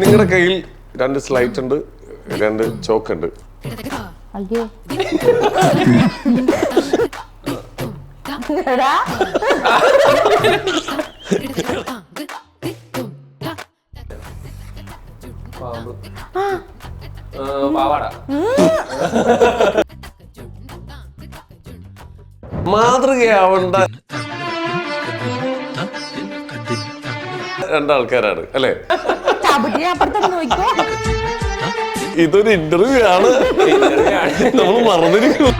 നിങ്ങളുടെ കയ്യിൽ 2 സ്ലൈറ്റ് ഉണ്ട്, 2 ചോക്ക് ഉണ്ട്. അയ്യോ മാതൃകയാവേണ്ട 2 ആൾക്കാരാണ് അല്ലേ? ഇതൊരു ഇന്റർവ്യൂ ആണ്, നമ്മൾ മറന്നിരിക്കുന്നു.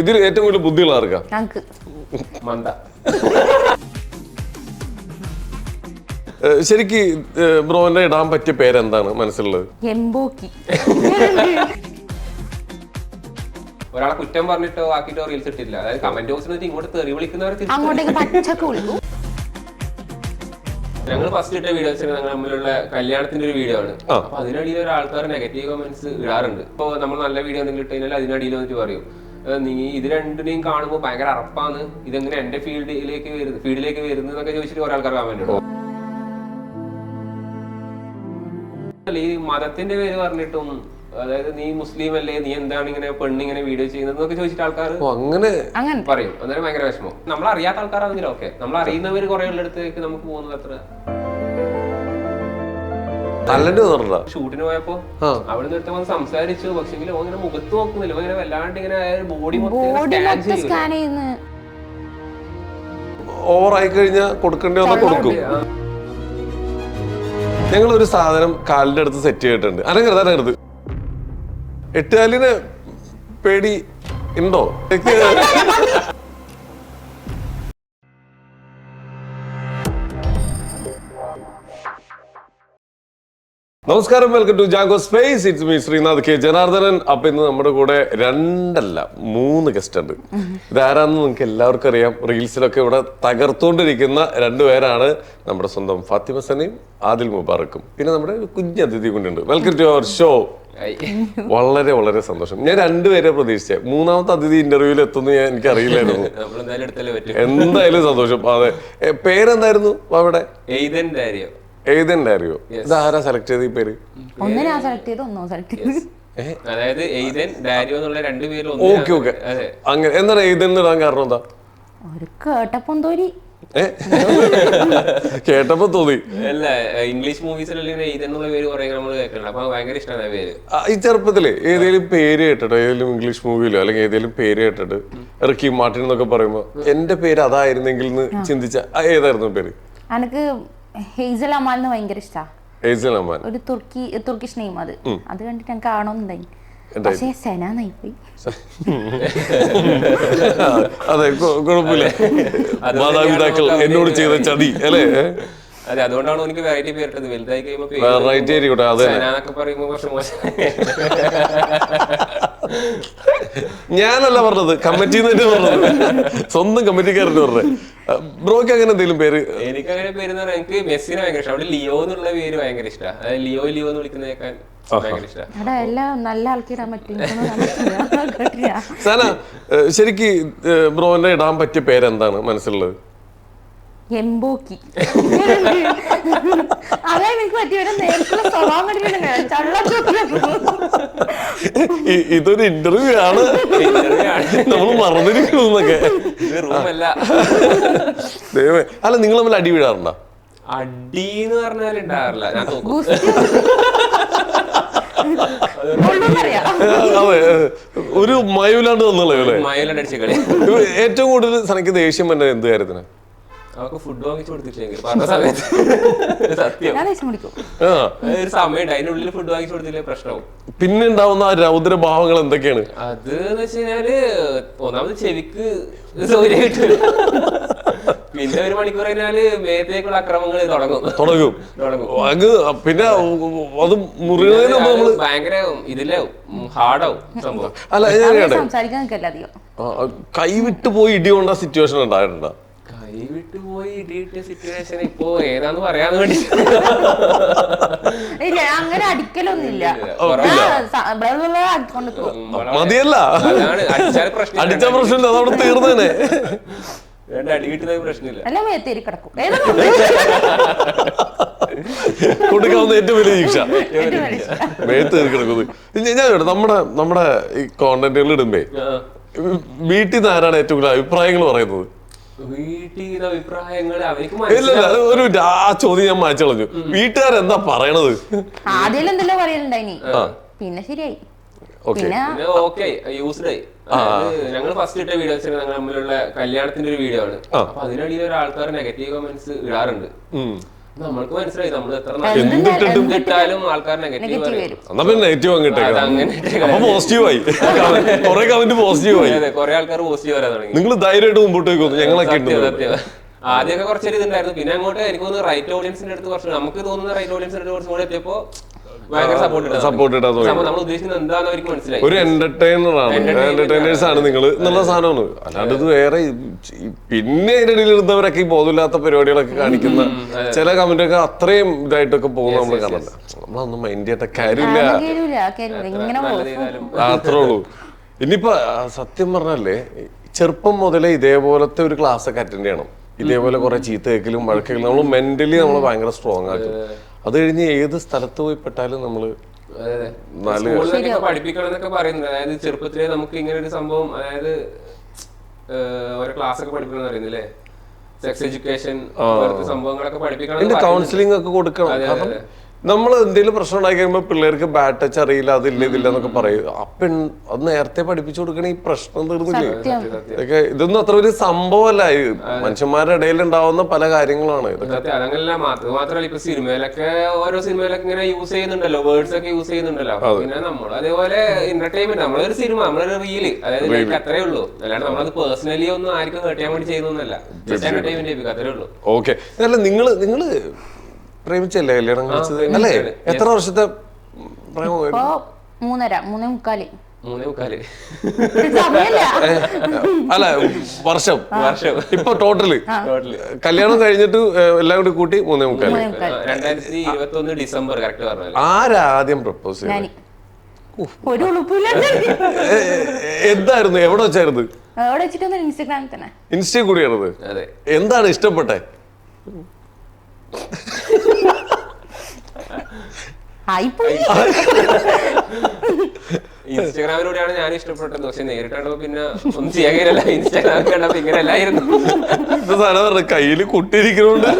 ഇതിൽ ഏറ്റവും കൂടുതൽ ബുദ്ധിയുള്ള ആർക്കാ? ശരിക്ക് ബ്രോനെ ഇടാൻ പറ്റിയ പേരെന്താണ് മനസ്സിലുള്ളത്? ഒരാളെ കുറ്റം പറഞ്ഞിട്ടോ ആക്കിട്ടോ റീൽസ് ഇട്ടില്ല. അതായത് കമന്റ് ബോക്സിൽ ഇങ്ങോട്ട് തെറി വിളിക്കുന്നവർ ഞങ്ങൾ ഫസ്റ്റ് ഇട്ട വീഡിയോസ് ഞങ്ങൾ തമ്മിലുള്ള കല്യാണത്തിന്റെ ഒരു വീഡിയോ ആണ്. അപ്പൊ അതിനടിയിൽ ഒരാൾക്കാർ നെഗറ്റീവ് കമന്റ്സ് ഇടാറുണ്ട്. ഇപ്പൊ നമ്മൾ നല്ല വീഡിയോ എന്തെങ്കിലും ഇട്ട് കഴിഞ്ഞാൽ അതിനടിയിൽ വന്നിട്ട് പറയും, നീ ഇത് രണ്ടിനെയും കാണുമ്പോൾ ഭയങ്കര അറപ്പാണ്, ഇതെങ്ങനെ എന്റെ ഫീൽഡിലേക്ക് വരുന്നതൊക്കെ ചോദിച്ചിട്ട് കുറെ ആൾക്കാർ കമന്റ് ഇടും. ഈ മതത്തിന്റെ പേര് പറഞ്ഞിട്ടും, അതായത് നീ മുസ്ലിം അല്ലേ, നീ എന്താണ് ഇങ്ങനെ പെണ്ണിങ്ങനെ വീഡിയോ ചെയ്യുന്നതൊക്കെ ചോദിച്ചിട്ട് ആൾക്കാർ അങ്ങനെ പറയും. അന്നേരം ഭയങ്കര വിഷമം. നമ്മൾ അറിയാത്ത ആൾക്കാരാണെങ്കിലും ഓക്കെ, നമ്മൾ അറിയുന്നവർ കുറെ ഉള്ളിടത്തേക്ക് നമുക്ക് പോകുന്നത് അത്ര. ഷൂട്ടിന് പോയപ്പോ അവിടെ നിന്ന് വന്ന് സംസാരിച്ചു, പക്ഷെ ഇങ്ങനെ മുഖത്ത് നോക്കുന്നില്ല, ഇങ്ങനെ വല്ലാണ്ട് ഇങ്ങനെ ബോഡി ഓവറായി കഴിഞ്ഞാൽ കൊടുക്കേണ്ടി വന്നാൽ കൊടുക്കും. ഞങ്ങൾ ഒരു സാധനം കാലിന്റെ അടുത്ത് സെറ്റ് ചെയ്തിട്ടുണ്ട്. അനങ്ങരുത്. 8 കാലിന് പേടി ഉണ്ടോ? നമസ്കാരം, welcome to Jago space. It's me Sreenath K Janardhanan. അപ്പൊ ഇന്ന് നമ്മുടെ കൂടെ 2 അല്ല 3 ഗസ്റ്റ് ഉണ്ട്. ഇതാരാന്ന് നിങ്ങൾക്ക് എല്ലാവർക്കും അറിയാം. റീൽസിലൊക്കെ ഇവിടെ തകർത്തുകൊണ്ടിരിക്കുന്ന 2 പേരാണ്. നമ്മുടെ സ്വന്തം ഫാത്തിമ സനയും ആദിൽ മുബാറക്കും, പിന്നെ നമ്മുടെ കുഞ്ഞ് അതിഥി കൊണ്ടുണ്ട്. Welcome to our show. വളരെ വളരെ സന്തോഷം. ഞാൻ 2 പേരെ പ്രതീക്ഷിച്ചേ, 3ാമത്തെ അതിഥി ഇന്റർവ്യൂവിൽ എത്തുന്നു എനിക്ക് അറിയില്ലായിരുന്നു. എന്തായാലും സന്തോഷം. അതെ, പേരെന്തായിരുന്നു അവിടെ? എയ്തൻ ഡാരിയോ. ഇതാരാ സെലക്ട് ചെയ്ത ഈ പേര്? അതായത് എയ്തൻ ഡാരിയോ എന്നുള്ള 2 പേര്. ഓക്കെ ഓക്കെ, അങ്ങനെ. എന്താണ് എയ്തൻ ഇടാൻ കാരണം? എന്താ? കേട്ടപ്പോ തോന്നി. അല്ല, ഇംഗ്ലീഷ് മൂവീസിലുള്ള എയ്തൻ എന്നുള്ള പേര് കുറെ നമ്മൾ കേൾക്കണം. അപ്പൊ ഭയങ്കര ഇഷ്ടമാണ് ആ പേര്. ഈ ചെറുപ്പത്തില് ഏതെങ്കിലും പേര് കേട്ടിട്ടോ, ഏതെങ്കിലും ഇംഗ്ലീഷ് മൂവിയിലോ അല്ലെങ്കിൽ ഏതെങ്കിലും പേര് കേട്ടിട്ട് റിക്കി മാർട്ടിൻ എന്നൊക്കെ പറയുമ്പോ എന്റെ പേര് അതായിരുന്നെങ്കിൽ എന്ന് ചിന്തിച്ച ഏതായിരുന്നു പേര്? എനിക്ക് ഹേസൽ അമാലിന് ഭയങ്കര ഇഷ്ടാ. ഹേസൽ അമാൽ ഒരു തുർക്കിഷ് നെയിം. അത് കണ്ടിട്ട് എനിക്ക് കാണുന്നുണ്ടായി, പക്ഷേ സെനാന്നായി പോയി. അതെ, കുഴപ്പമില്ല. മാതാപിതാക്കൾ എന്നോട് ചെയ്ത ചതി അല്ലേ? അതെ, അതുകൊണ്ടാണ് എനിക്ക് വെറൈറ്റി പേരിട്ടത്. വലുതായി കഴിയുമ്പോൾ പറയുമ്പോൾ കുറച്ച് മോശം. ഞാനല്ല പറഞ്ഞത്, കമ്മിറ്റി പറഞ്ഞത്, സ്വന്തം കമ്മിറ്റിക്കാരൻ പറഞ്ഞത്. ബ്രോക്ക് അങ്ങനെ എന്തെങ്കിലും പേര്? എനിക്ക് അങ്ങനെ പേര് എന്ന് പറഞ്ഞാൽ എനിക്ക് മെസ്സിനെ ഭയങ്കര ഇഷ്ടം. അവിടെ ലിയോ എന്നുള്ള പേര് ഭയങ്കര ഇഷ്ടമാണ്. അതായത് ലിയോ എന്ന് വിളിക്കുന്നേക്കാൻ ഭയങ്കര ഇഷ്ടമാണ്. നല്ല ആൾക്കിടാൻ പറ്റും. സാന, ശരിക്ക് ബ്രോനെ ഇടാൻ പറ്റിയ പേരെന്താണ് മനസ്സിലുള്ളത്? എംബോക്കി. അതാണ് എനിക്ക് പറ്റിയ നേരത്തെ സ്വഭാവം. ഇതൊരു ഇന്റർവ്യൂ ആണ്, നമ്മൾ മറന്നിരിക്കുന്നൊക്കെ. അല്ല, നിങ്ങൾ തമ്മിൽ അടി വീഴാറുണ്ടോ? അടി എന്ന് പറഞ്ഞാൽ ഉണ്ടാകാറില്ല. ഞാൻ അതെ, ഒരു മയൂലാണ്ട് തന്നുള്ളൂ. മയൂലാണ്ട് അടിച്ച കളി. ഏറ്റവും കൂടുതൽ സനക്ക് ദേഷ്യം വന്നത് എന്ത് കാര്യത്തിന്? അവർക്ക് ഫുഡ് വാങ്ങിച്ചു കൊടുത്തിട്ടില്ലെങ്കിൽ പറഞ്ഞ സമയത്ത് സത്യം ഒരു സമയം അതിനുള്ളിൽ ഫുഡ് വാങ്ങിച്ചു കൊടുത്തില്ലേ പ്രശ്നവും. പിന്നെ ഉണ്ടാവുന്ന ആ രൗദ്രഭാവങ്ങൾ എന്തൊക്കെയാണ്? അത് എന്ന് വെച്ച് കഴിഞ്ഞാല് ഒന്നാമത് ചെവിക്ക് സൗകര്യം കിട്ടില്ല. പിന്നെ 1 മണിക്കൂർ കഴിഞ്ഞാല് മേത്തേക്കുള്ള അക്രമങ്ങൾ തുടങ്ങും. പിന്നെ അത് മുറിയുന്നതിന് ഭയങ്കര ഇതിലാവും, ഹാർഡാവും സംഭവം. അല്ല, കൈവിട്ട് പോയി ഇടി കൊണ്ട സിറ്റുവേഷൻ ഉണ്ടായിട്ടുണ്ടോ? കൈവിട്ട് പോയി ഇടിയിട്ട സിറ്റുവേഷൻ ഇപ്പൊ ഏതാന്ന് പറയാൻ വേണ്ടി അങ്ങനെ അടിക്കലൊന്നുമില്ല. മതിയല്ല, അടിച്ച പ്രശ്നം അതവിടെ തീർന്നേനെ. അടി കിട്ടുന്ന പ്രശ്നമില്ല. അല്ല, മേത്തേരി കിടക്കും. കൊടുക്കാവുന്ന ഏറ്റവും വലിയ ശിക്ഷ മേത്ത് കിടക്കുന്നത്. ഞാൻ നമ്മുടെ ഈ കോണ്ടന്റുകൾ ഇടുമ്പേ വീട്ടിൽ നിന്ന് ആരാണ് ഏറ്റവും കൂടുതൽ അഭിപ്രായങ്ങൾ പറയുന്നത്? വീട്ടിൽ അഭിപ്രായങ്ങൾ ഇല്ല, ഒരു ആ ചോദ്യം ഞാൻ മാറ്റി കളഞ്ഞു. വീട്ടുകാരെന്താ പറയണത്? ആദ്യം എന്തെല്ലോ പറയലുണ്ടായിനി, പിന്നെ ശരിയായി. ഞങ്ങൾ ഫസ്റ്റ് ഇട്ട വീഡിയോസ് ഞങ്ങൾ തമ്മിലുള്ള കല്യാണത്തിന്റെ ഒരു വീഡിയോ ആണ്. അപ്പൊ അതിനിടയിൽ ഒരു ആൾക്കാർ നെഗറ്റീവ് കമന്റ്സ് ഇടാറുണ്ട്. നമ്മൾക്ക് മനസ്സിലായി നമ്മൾ എത്ര ഇട്ടാലും ആൾക്കാർ നെഗറ്റീവ് പറയും. കുറെ ആൾക്കാർ പോസിറ്റീവ് വരാൻ തുടങ്ങി. നിങ്ങൾ ധൈര്യമായിട്ട് മുമ്പോട്ട് പോയിക്കോന്നു. ഞങ്ങളൊക്കെ ആദ്യമൊക്കെ കുറച്ചൊരു ഇതുണ്ടായിരുന്നു. പിന്നെ അങ്ങോട്ട് എനിക്ക് തോന്നുന്നു റൈറ്റ് ഓഡിയൻസിന്റെ അടുത്ത് കുറച്ച് നമുക്ക് തോന്നുന്ന റൈറ്റ് ഓഡിയൻസിന്റെ അടുത്ത് കുറച്ചും കൂടെ എത്തിയപ്പോ സപ്പോർട്ട് ഇടാൻ നമ്മൾ ഉദ്ദേശിക്കുന്നത് എന്താണെന്ന് അവർക്ക് മനസ്സിലായി. ഒരു എന്റർടൈനേഴ്സ് ആണ് നിങ്ങൾ എന്നുള്ള സാധനമാണ്. അല്ലാണ്ട് ഇത് വേറെ പിന്നെ അതിന്റെ ഇടയിൽ ഇരുന്നവരൊക്കെ ഈ ബോധമില്ലാത്ത പരിപാടികളൊക്കെ കാണിക്കുന്ന ചില കമന്റ് ഒക്കെ അത്രയും ഇതായിട്ടൊക്കെ പോകുന്ന നമ്മൾ കാണണ്ട. നമ്മളൊന്നും മൈൻഡ് ചെയ്യേണ്ട കാര്യമില്ല, അത്രേ ഉള്ളൂ. ഇനിയിപ്പോ സത്യം പറഞ്ഞാലേ ചെറുപ്പം മുതലേ ഇതേപോലത്തെ ഒരു ക്ലാസ് ഒക്കെ അറ്റൻഡ് ചെയ്യണം. ഇതേപോലെ കുറെ ചീത്ത കേൾക്കലും വഴക്കലും നമ്മൾ മെന്റലി നമ്മൾ ഭയങ്കര സ്ട്രോങ് ആക്കും. അത് കഴിഞ്ഞ് ഏത് സ്ഥലത്ത് പോയി പെട്ടാലും നമ്മള് പഠിപ്പിക്കണം എന്നൊക്കെ പറയുന്നത്. അതായത് ചെറുപ്പത്തിലേ നമുക്ക് ഇങ്ങനെ ഒരു സംഭവം, അതായത് ഓരോ ക്ലാസ് ഒക്കെ പഠിപ്പിക്കണം പറയുന്നില്ലേ, സെക്സ് എഡ്യൂക്കേഷൻ സംഭവങ്ങളൊക്കെ പഠിപ്പിക്കണം, കൗൺസിലിംഗ് ഒക്കെ കൊടുക്കണം. നമ്മൾ എന്തെങ്കിലും പ്രശ്നം ഉണ്ടായി കഴിയുമ്പോൾ പിള്ളേർക്ക് ബാഡ് ടച്ച് അറിയില്ല, അതില്ല ഇതില്ല എന്നൊക്കെ പറയും. അപ്പൊ അത് നേരത്തെ പഠിപ്പിച്ചു കൊടുക്കണ ഈ പ്രശ്നം തീർന്നില്ലേ? ഇതൊക്കെ ഇതൊന്നും അത്ര ഒരു സംഭവമല്ല. മനുഷ്യന്മാരുടെ ഇടയിൽ ഉണ്ടാവുന്ന പല കാര്യങ്ങളാണ് ഇതൊക്കെ. അതങ്ങനല്ല, മാത്രമല്ല ഇപ്പൊ സിനിമയിലൊക്കെ ഓരോ സിനിമയിലൊക്കെ ഇങ്ങനെ യൂസ് ചെയ്യുന്നുണ്ടല്ലോ, വേർഡ്സ് ഒക്കെ യൂസ് ചെയ്യുന്നുണ്ടല്ലോ. പിന്നെ നമ്മൾ അതേപോലെ എന്റർടൈൻമെന്റ്, നമ്മളൊരു സിനിമ, നമ്മളൊരു റീല്, അതായത് അത്രേ ഉള്ളൂ. അല്ലാണ്ട് നമ്മളത് പേഴ്സണലി ഒന്നും ആർക്കും കേട്ടാൻ വേണ്ടി ചെയ്യുന്നൊന്നല്ല, എന്റർടൈൻമെന്റ് അത്രേ ഉള്ളൂ. ഓക്കെ. അല്ല നിങ്ങള് പ്രേമിച്ചല്ലേ കല്യാണം കഴിച്ചത് അല്ലേ? എത്ര വർഷത്തെ അല്ല വർഷം ഇപ്പൊ ടോട്ടല് കല്യാണം കഴിഞ്ഞിട്ട് എല്ലാം കൂടി കൂട്ടി 3:45. 2021 ഡിസംബർ കറക്റ്റ് പറഞ്ഞാൽ. ആരാ ആദ്യം പ്രപ്പോസ് ചെയ്തത്? എന്തായിരുന്നു? എവിടെ വെച്ചായിരുന്നു? ഇൻസ്റ്റയിൽ കൂടിയാണത്. എന്താണ് ഇഷ്ടപ്പെട്ടെ? ഇൻസ്റ്റാഗ്രാമിലൂടെയാണ് ഞാൻ ഇഷ്ടപ്പെട്ടത്. പക്ഷെ നേരിട്ടാണോ പിന്നെ ഒന്നും ചെയ്യാൻ കഴിയില്ല. ഇൻസ്റ്റാഗ്രാമിൽ കണ്ടപ്പോ ഇങ്ങനെ അല്ലായിരുന്നു. കയ്യില് കുട്ടിയിരിക്കണോണ്ട്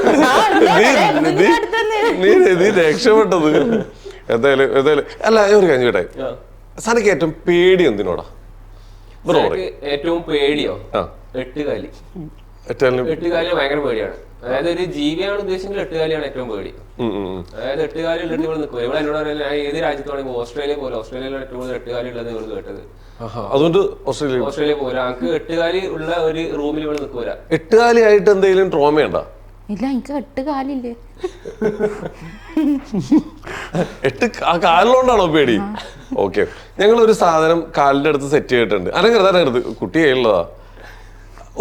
നീ രക്ഷപ്പെട്ടത്. എന്തായാലും അല്ല, ഒരു കാര്യം കേട്ടെ, സനക്ക് ഏറ്റവും പേടി എന്തിനോടാ? ഏറ്റവും പേടിയോ? എട്ടുകാലി. എട്ടുകാലി ഭയങ്കര പേടിയാണ്. അതായത് ഒരു ജീവിയാണ് ഉദ്ദേശിച്ചെങ്കിൽ എട്ടുകാലിയാണ് ഏറ്റവും പേടി. അതായത് എട്ടുകാലി ഉള്ളത് ഇവിടെ നിൽക്കുക. ഇവിടെ എന്നോട് പറയാൻ ഏത് രാജ്യത്താണെങ്കിൽ ഓസ്ട്രേലിയ പോലെ, ഓസ്ട്രേലിയയിലാണ് ഏറ്റവും കൂടുതൽ എട്ടുകാലി ഉള്ളത് ഇവിടെ കേട്ടത്. അതുകൊണ്ട് ഓസ്ട്രേലിയ പോലെ നമുക്ക് എട്ടുകാലി ഉള്ള ഒരു റൂമിൽ ഇവിടെ നിൽക്കൂല. എട്ടുകാലി ആയിട്ട് എന്തെങ്കിലും ട്രോമയുണ്ടോ? ഇല്ല, എനിക്ക് 8 കാലില്ലേ. കാലിലോണ്ടാണോ പേടി? ഓക്കെ. ഞങ്ങൾ ഒരു സാധനം കാലിന്റെ അടുത്ത് സെറ്റ് ചെയ്തിട്ടുണ്ട്. അനങ്ങരുത്, കുട്ടിയുള്ളതാ,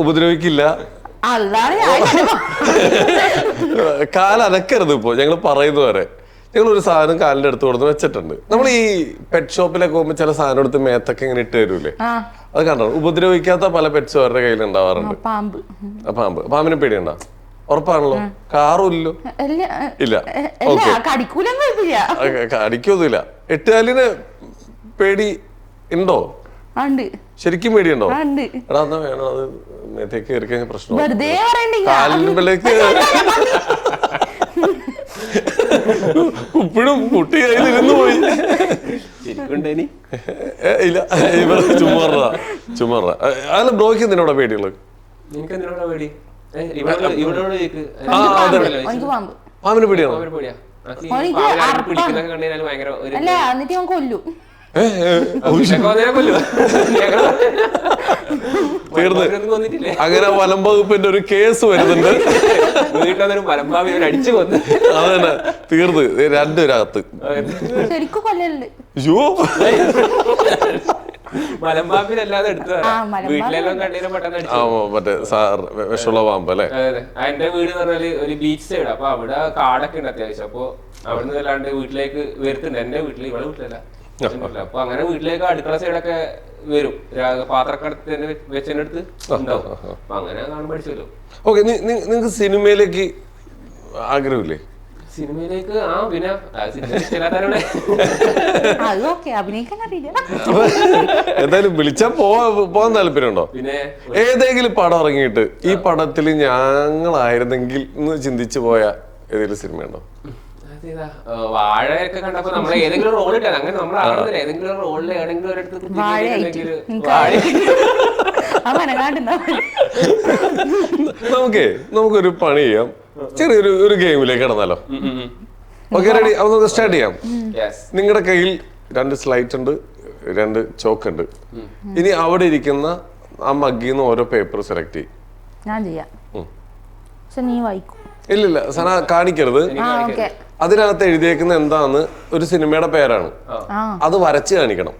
ഉപദ്രവിക്കില്ല, കാലനക്കരുത്. ഇപ്പോ ഞങ്ങൾ പറയുന്ന വരെ ഞങ്ങൾ ഒരു സാധനം കാലിന്റെ അടുത്ത് കൊടുത്ത് വെച്ചിട്ടുണ്ട്. നമ്മൾ ഈ പെറ്റ് ഷോപ്പിലൊക്കെ പോകുമ്പോൾ ചില സാധനം എടുത്ത് മേത്തൊക്കെ ഇങ്ങനെ ഇട്ട് തരൂലേ, അത് കണ്ടോ? ഉപദ്രവിക്കാത്ത പല പെറ്റ്സ് അവരുടെ കയ്യിൽ ഉണ്ടാവാറുണ്ട്. പാമ്പിനെ പേടിയുണ്ടോ? ഉറപ്പാണല്ലോ. കാറും ഇല്ലല്ലോ? ഇല്ല. കടിക്കൊന്നുമില്ല. എട്ടുകാലിന് പേടി ഉണ്ടോ? ശരിക്കും പേടിയുണ്ടോ? എടാ എന്നാ വേണം, അത് മേത്തേക്ക് കയറി കഴിഞ്ഞ പ്രശ്നം. കാലിലേക്ക് ഇപ്പോഴും കുട്ടി കയ്യിലിരുന്നു പോയി. ഇല്ല, ചുമ്മാ. അല്ല, ബ്രോയ്ക്ക് എന്തിനോടാ പേടിയുള്ളത്? പാമ്പിന് പേടിയാണോ? അങ്ങനെ വനം വകുപ്പിന്റെ ഒരു കേസ് വരുന്നുണ്ട്. അതന്നെ, തീർന്ന് രണ്ടുപേരകത്ത്. മറ്റേ വിഷമുള്ള പാമ്പ് അല്ലേ? എന്റെ വീട് പറഞ്ഞാല് ഒരു ബീച്ച് സൈഡ്. അപ്പൊ അവിടെ കാടൊക്കെ ഉണ്ട് അത്യാവശ്യം. അപ്പൊ അവിടുന്ന് അല്ലാണ്ട് വീട്ടിലേക്ക് വരുത്തുണ്ട്. എന്റെ വീട്ടില്, ഇവിടെ വീട്ടിലല്ല. അപ്പൊ അങ്ങനെ വീട്ടിലേക്ക് അടുക്കള സൈഡൊക്കെ വരും. പാത്രമൊക്കെ തന്നെ വെച്ചതിന്റെ അടുത്ത് ഉണ്ടാവും. അപ്പൊ അങ്ങനെ കാണാൻ പഠിച്ചല്ലോ. ഓക്കെ. നിങ്ങക്ക് സിനിമയിലേക്ക് ആഗ്രഹമില്ലേ? സിനിമയിലേക്ക് പിന്നെ സിനിമ അത് ഓക്കെ, അഭിനയിക്കാൻ അറിയില്ല. എന്തായാലും വിളിച്ചാ പോവാൻ താല്പര്യമുണ്ടോ? പിന്നെ ഏതെങ്കിലും പടം ഇറങ്ങിയിട്ട് ഈ പടത്തിൽ ഞങ്ങളായിരുന്നെങ്കിൽ എന്ന് ചിന്തിച്ചു പോയ ഏതെങ്കിലും സിനിമയുണ്ടോ? വാഴയൊക്കെ കണ്ടപ്പോ നമ്മളെ ഏതെങ്കിലും റോൾ ഇട്ടാൽ അങ്ങനെ നമ്മൾ ആളുന്നില്ല, ഏതെങ്കിലും റോളിൽ ഏതെങ്കിലും നമുക്കൊരു പണി ചെയ്യാം, ചെറിയൊരു ഗെയിമിലേക്ക് കടന്നാലോ? Okay, ready? അപ്പൊ നമുക്ക് സ്റ്റാർട്ട് ചെയ്യാം. നിങ്ങളുടെ കയ്യിൽ 2 സ്ലൈറ്റ് ഉണ്ട്, 2 ചോക്ക് ഉണ്ട്. ഇനി അവിടെ ഇരിക്കുന്ന ആ മഗ്ഗിന്ന് ഓരോ പേപ്പർ സെലക്ട് ചെയ്യും. ഞാൻ ചെയ്യാം. നീ വായിക്കും. ഇല്ലില്ല, സന കാണിക്കരുത്. അതിനകത്ത് എഴുതിയേക്കുന്ന എന്താന്ന് ഒരു സിനിമയുടെ പേരാണ്, അത് വരച്ച് കാണിക്കണം.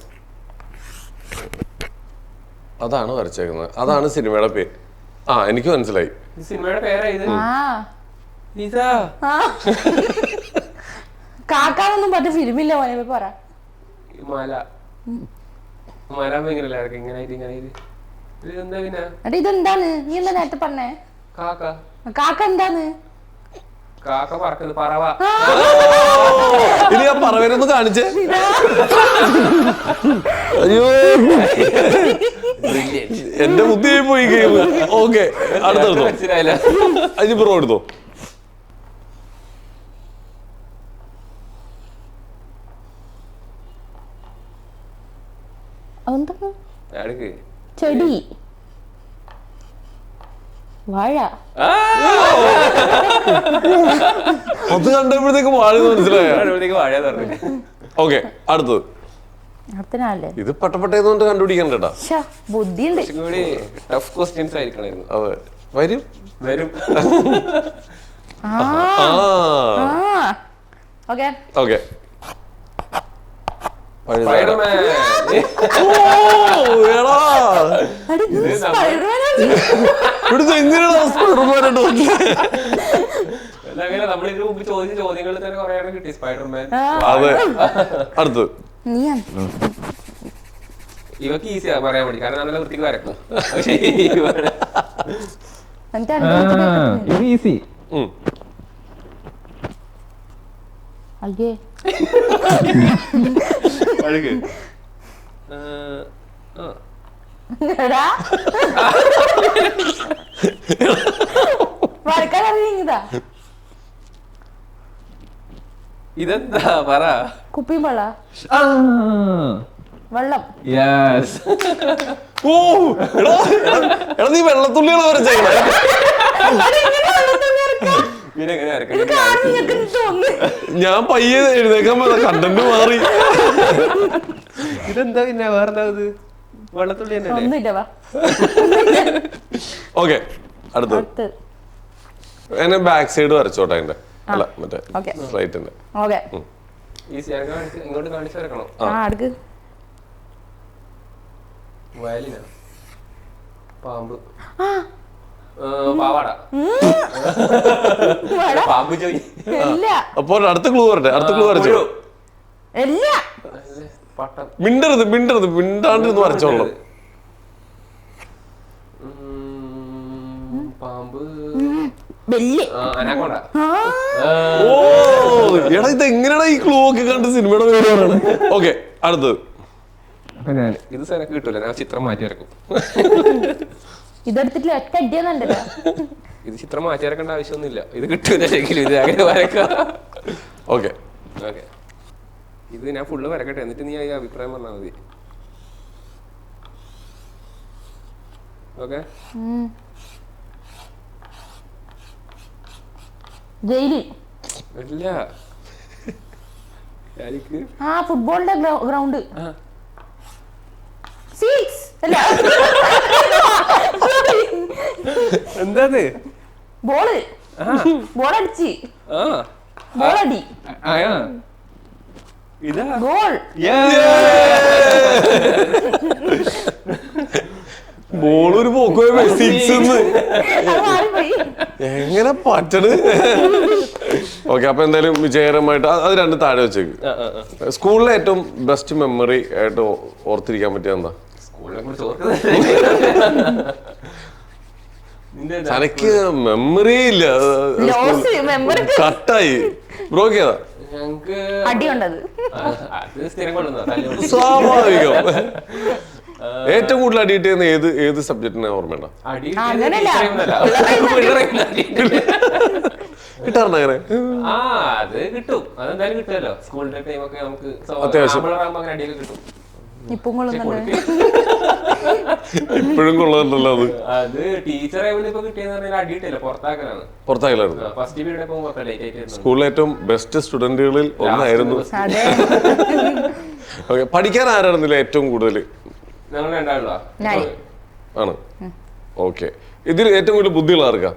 അതാണ് വരച്ചേക്കുന്നത്, അതാണ് സിനിമയുടെ പേര്. എനിക്ക് മനസ്സിലായി. സിനിമയുടെ പേരായത് കാക്കാനൊന്നും പറ്റ ഫിലിമില്ല മോനെ, പറ. മല മല ഭയങ്കര ഇതെന്താണ് നീ എന്താ നേരത്തെ പറഞ്ഞേ? കാക്ക എന്താണ്? കാക്ക പറക്കുന്നത് പറവ. ഇനി ആ പറവനൊന്ന് കാണിച്ചേ. അയ്യോ, എന്റെ ബുദ്ധിയായി പോയി ഗെയിം. ഓക്കെ, അടുത്തെടുത്തോ. മനസ്സിലായില്ല. അതിന് പ്രോ എടുത്തോ. ചെടി, വാഴ. അത് കണ്ടപ്പോഴത്തേക്ക് വാഴ മനസ്സിലായോ? ഓക്കെ, അടുത്തത്. ഇത് പട്ടപ്പെട്ടേന്നുകൊണ്ട് കണ്ടുപിടിക്കണ്ടേട്ടാ, ബുദ്ധിയുണ്ട്. ടഫ് ക്വസ്റ്റ്യൻസ് ആയിരിക്കണായിരുന്നു. അതെ, വരും. ഓക്കെ, നമ്മളിതിന് മുമ്പ് ചോദിച്ച ചോദ്യങ്ങളിൽ തന്നെ കുറെ കിട്ടി. സ്പൈഡർമാൻ. അതെ, അടുത്ത്. ഇവക്ക് ഈസിയാ പറയാൻ വേണ്ടി, കാരണം നല്ല വൃത്തിക്ക് വരക്കും. ഈസി. ഇതെന്താ പറ? കുപ്പിയും വെള്ള വെള്ളം. ഓ, എടാ നീ വെള്ളത്തുള്ളികളെ വരച്ചേക്കണേ. ഞാൻ പയ്യെ എഴുതേക്കാൻ കണ്ടന്റ് മാറി. ഇതെന്താ പിന്നെ വേറെന്താ? ഇത് വെള്ളത്തുള്ളി തന്നെ. ഓക്കെ, അടുത്ത്. എന്നെ ബാക്ക് സൈഡ് വരച്ചോട്ടെ. അതിന്റെ അല്ല, മറ്റേ സ്ലൈറ്റിന്റെ. ഇങ്ങോട്ട് കാണിച്ചു വരക്കണോ? വയലിന, പാമ്പ്, പാവാട, പാമ്പ് ചോയി. അപ്പോൾ അടുത്ത ക്ലൂ വരട്ടെ. അടുത്ത ക്ലൂ വരച്ചോ. മിണ്ടരുത്, മിണ്ടാണ്ടിരുന്ന് വരച്ചോളൂ. പാമ്പ്, ഓ, എടാ ഇത് എങ്ങനെയാ ഈ ക്ലൂ ഒക്കെ കണ്ട് സിനിമയുടെ പേര് പറയണത്? ഓക്കെ, അടുത്തത്. ഇത് സെനക്ക് കിട്ടൂല, ഞാൻ ചിത്രം മാറ്റി വരക്കും. ഇതെടുത്തിട്ട് ഒറ്റ അടിയാന്നല്ലോ. ഇത് ചിത്രം മാറ്റി വരക്കേണ്ട ആവശ്യമൊന്നുമില്ല, ഇത് കിട്ടൂലെങ്കിലും ഇത് അങ്ങനെ വരക്കാം. ഓക്കെ, ഇത് ഞാൻ ഫുള്ള് വരക്കട്ടെ, എന്നിട്ട് നീ അഭിപ്രായം പറഞ്ഞാൽ മതി. ഓക്കെ, ജയില്. ഇല്ല, ഫുട്ബോളിന്റെ ഗ്രൗണ്ട്. എന്താ ബോള്, ബോളടിച്ച്, ബോളടി, ഇതാ ഗോൾ. ബോളൊരു പോക്കോ സിക്സ് എങ്ങനെ പറ്റണ്? ഓക്കെ, അപ്പൊ എന്തായാലും വിജയകരമായിട്ട് അത് 2 താഴെ വെച്ചേക്ക്. സ്കൂളിലെ ഏറ്റവും ബെസ്റ്റ് മെമ്മറി ആയിട്ട് ഓർത്തിരിക്കാൻ പറ്റിയ എന്താ? തനക്ക് മെമ്മറി ഇല്ല, കട്ടായി. ബ്രോക്ക് ഏതാ? ഞങ്ങക്ക് അടിയുണ്ടത് അത് സ്ഥിരം കൊള്ളുന്ന സ്വാഭാവികം. ഏറ്റവും കൂടുതൽ അടി കിട്ടിയെന്ന് ഏത് സബ്ജക്റ്റിനെ ഓർമ്മയുണ്ടോ? കിട്ടാറുണ്ട് അങ്ങനെ? ആ അത് കിട്ടും, അതെന്തായാലും കിട്ടുമല്ലോ. സ്കൂളിന്റെ ടൈമൊക്കെ നമുക്ക് അത്യാവശ്യം അങ്ങനെ അടിയൊക്കെ കിട്ടും. ഇപ്പം കൊള്ളുന്നുണ്ട്. ഇപ്പോഴും കൊള്ളാറുണ്ടല്ലോ അത്. അത് ടീച്ചറെ ഇപ്പൊ കിട്ടിയെന്ന് പറഞ്ഞാൽ അടി കിട്ടില്ല, പുറത്താക്കലാണ്. പുറത്താക്കലായിരുന്നു. ഫസ്റ്റ് പീരീഡ് പോകുമ്പോൾ ലേറ്റ് ആയിട്ട് സ്കൂളിലെ ഏറ്റവും ബെസ്റ്റ് സ്റ്റുഡന്റുകളിൽ ഒന്നായിരുന്നു. ഓക്കെ, പഠിക്കാൻ ആരായിരുന്നില്ല ഏറ്റവും കൂടുതൽ? ഞങ്ങൾ രണ്ടാളോ ആണ്. ഓക്കെ, ഇതിൽ ഏറ്റവും കൂടുതൽ ബുദ്ധിയുള്ള ആർക്കാ?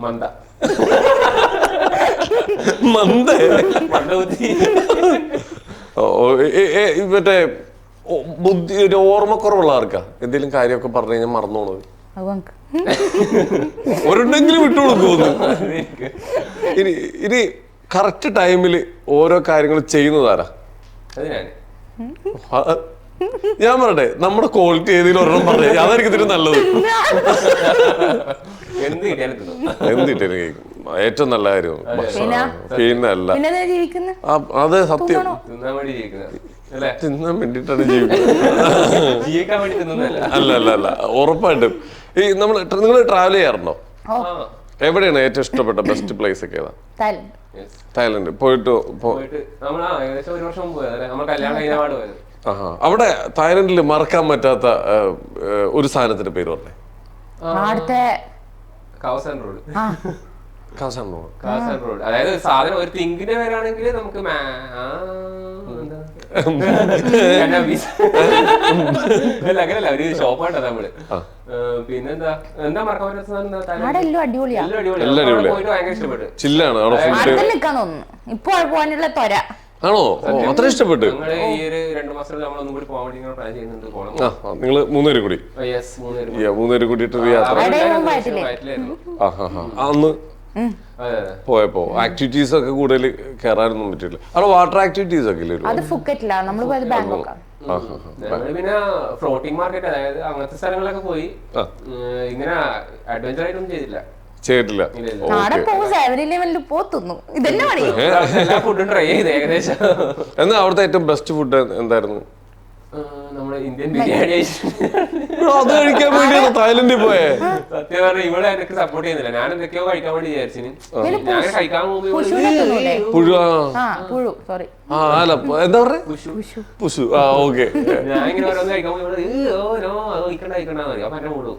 മന്ദ മന്ദ ബുദ്ധി. മറ്റേ ബുദ്ധി ഓർമ്മക്കുറവുള്ള ആർക്കാ? എന്തെങ്കിലും കാര്യമൊക്കെ പറഞ്ഞു കഴിഞ്ഞാൽ മറന്നു പോണത്? ഒരെണ്ണെങ്കിലും വിട്ടുകൊടുക്കുന്നു. ഇനി കറക്റ്റ് ടൈമിൽ ഓരോ കാര്യങ്ങൾ ചെയ്യുന്നതാരാ? ഞാൻ പറയട്ടെ, നമ്മുടെ ക്വാളിറ്റി ഏതെങ്കിലും ഒരെണ്ണം പറഞ്ഞേ, അതായിരിക്കും ഇതിന് നല്ലത്. എന്ത് കിട്ടിയാലും കേൾക്കും, ഏറ്റവും നല്ല കാര്യം. പിന്നെ അല്ല, അത് സത്യം. തിന്നാൻ വേണ്ടിട്ടാണ് ജീവിക്കുന്നത്. അല്ല, ഉറപ്പായിട്ടും. ഈ നിങ്ങൾ ട്രാവൽ ചെയ്യാറുണ്ടോ? എവിടെയാണ് ഏറ്റവും ഇഷ്ടപ്പെട്ട ബെസ്റ്റ് പ്ലേസ് ഒക്കെ ഏതാ? തായ്ലൻഡ് പോയിട്ട് അവിടെ തായ്ലൻഡിൽ മറക്കാൻ പറ്റാത്ത ഒരു സാധനത്തിന്റെ പേര് പറഞ്ഞേ. കാവസാൻ റോഡ്. കാവസാൻ റോഡ്. കാവസാൻ റോഡ്, അതായത് സാധനം ഒരു തിങ്കിന്റെ പേരാണെങ്കിൽ നമുക്ക് അങ്ങനല്ല, ഒരു ഷോപ്പായിട്ടാ നമ്മള്. പിന്നെന്താ എന്താ മറക്കാൻ പറ്റാത്ത അടിപൊളിയാ, പോയിട്ട് ഭയങ്കര ഇഷ്ടപ്പെട്ടു. ചില്ലാണ് ഇപ്പൊ പോകാനുള്ള ത്വര. ആണോ? അത്ര ഇഷ്ടപ്പെട്ടു. ഈ ഒരു 2 മാസത്തിൽ നമ്മളൊന്നും കൂടി പോകാൻ വേണ്ടി പ്ലാൻ ചെയ്യുന്നുണ്ട്. നിങ്ങള് മൂന്നുപേരും കൂടി? മൂന്നുപേരും കൂടിയിട്ട് അന്ന് പോയപ്പോ ആക്ടിവിറ്റീസ് ഒക്കെ കൂടുതൽ കയറാനൊന്നും പറ്റില്ല. അവിടെ വാട്ടർ ആക്ടിവിറ്റീസ് ഒക്കെ ഇല്ലേ? അത് ഫുക്കറ്റിലാണ്, നമ്മൾ പോയത് ബാങ്കോക്കാണ്. പിന്നെ ഫ്ലോട്ടിംഗ് മാർക്കറ്റ്, അതായത് അങ്ങനത്തെ സ്ഥലങ്ങളൊക്കെ പോയി. ഇങ്ങനെ അഡ്വഞ്ചർ ആയിട്ടൊന്നും ചെയ്തില്ല. എന്നാ അവിടുത്തെ ഏറ്റവും ബെസ്റ്റ് ഫുഡ് എന്തായിരുന്നു? നമ്മുടെ ഇന്ത്യൻ ബിരിയാണി. അത് കഴിക്കാൻ വേണ്ടിയാണ് തായ്ലൻഡിൽ പോയേ. സത്യം പറഞ്ഞ ഇവിടെ എനിക്ക് സപ്പോർട്ട് ചെയ്യുന്നില്ല. ഞാൻ എന്തൊക്കെയോ കഴിക്കാൻ വേണ്ടി വിചാരിച്ചിന്. ഞാൻ കഴിക്കാൻ എന്താ പറയാ? പുഷു. ആ ഓക്കെ. ഞാൻ ഇങ്ങനെ ഓരോന്ന് കഴിക്കാൻ പോകും.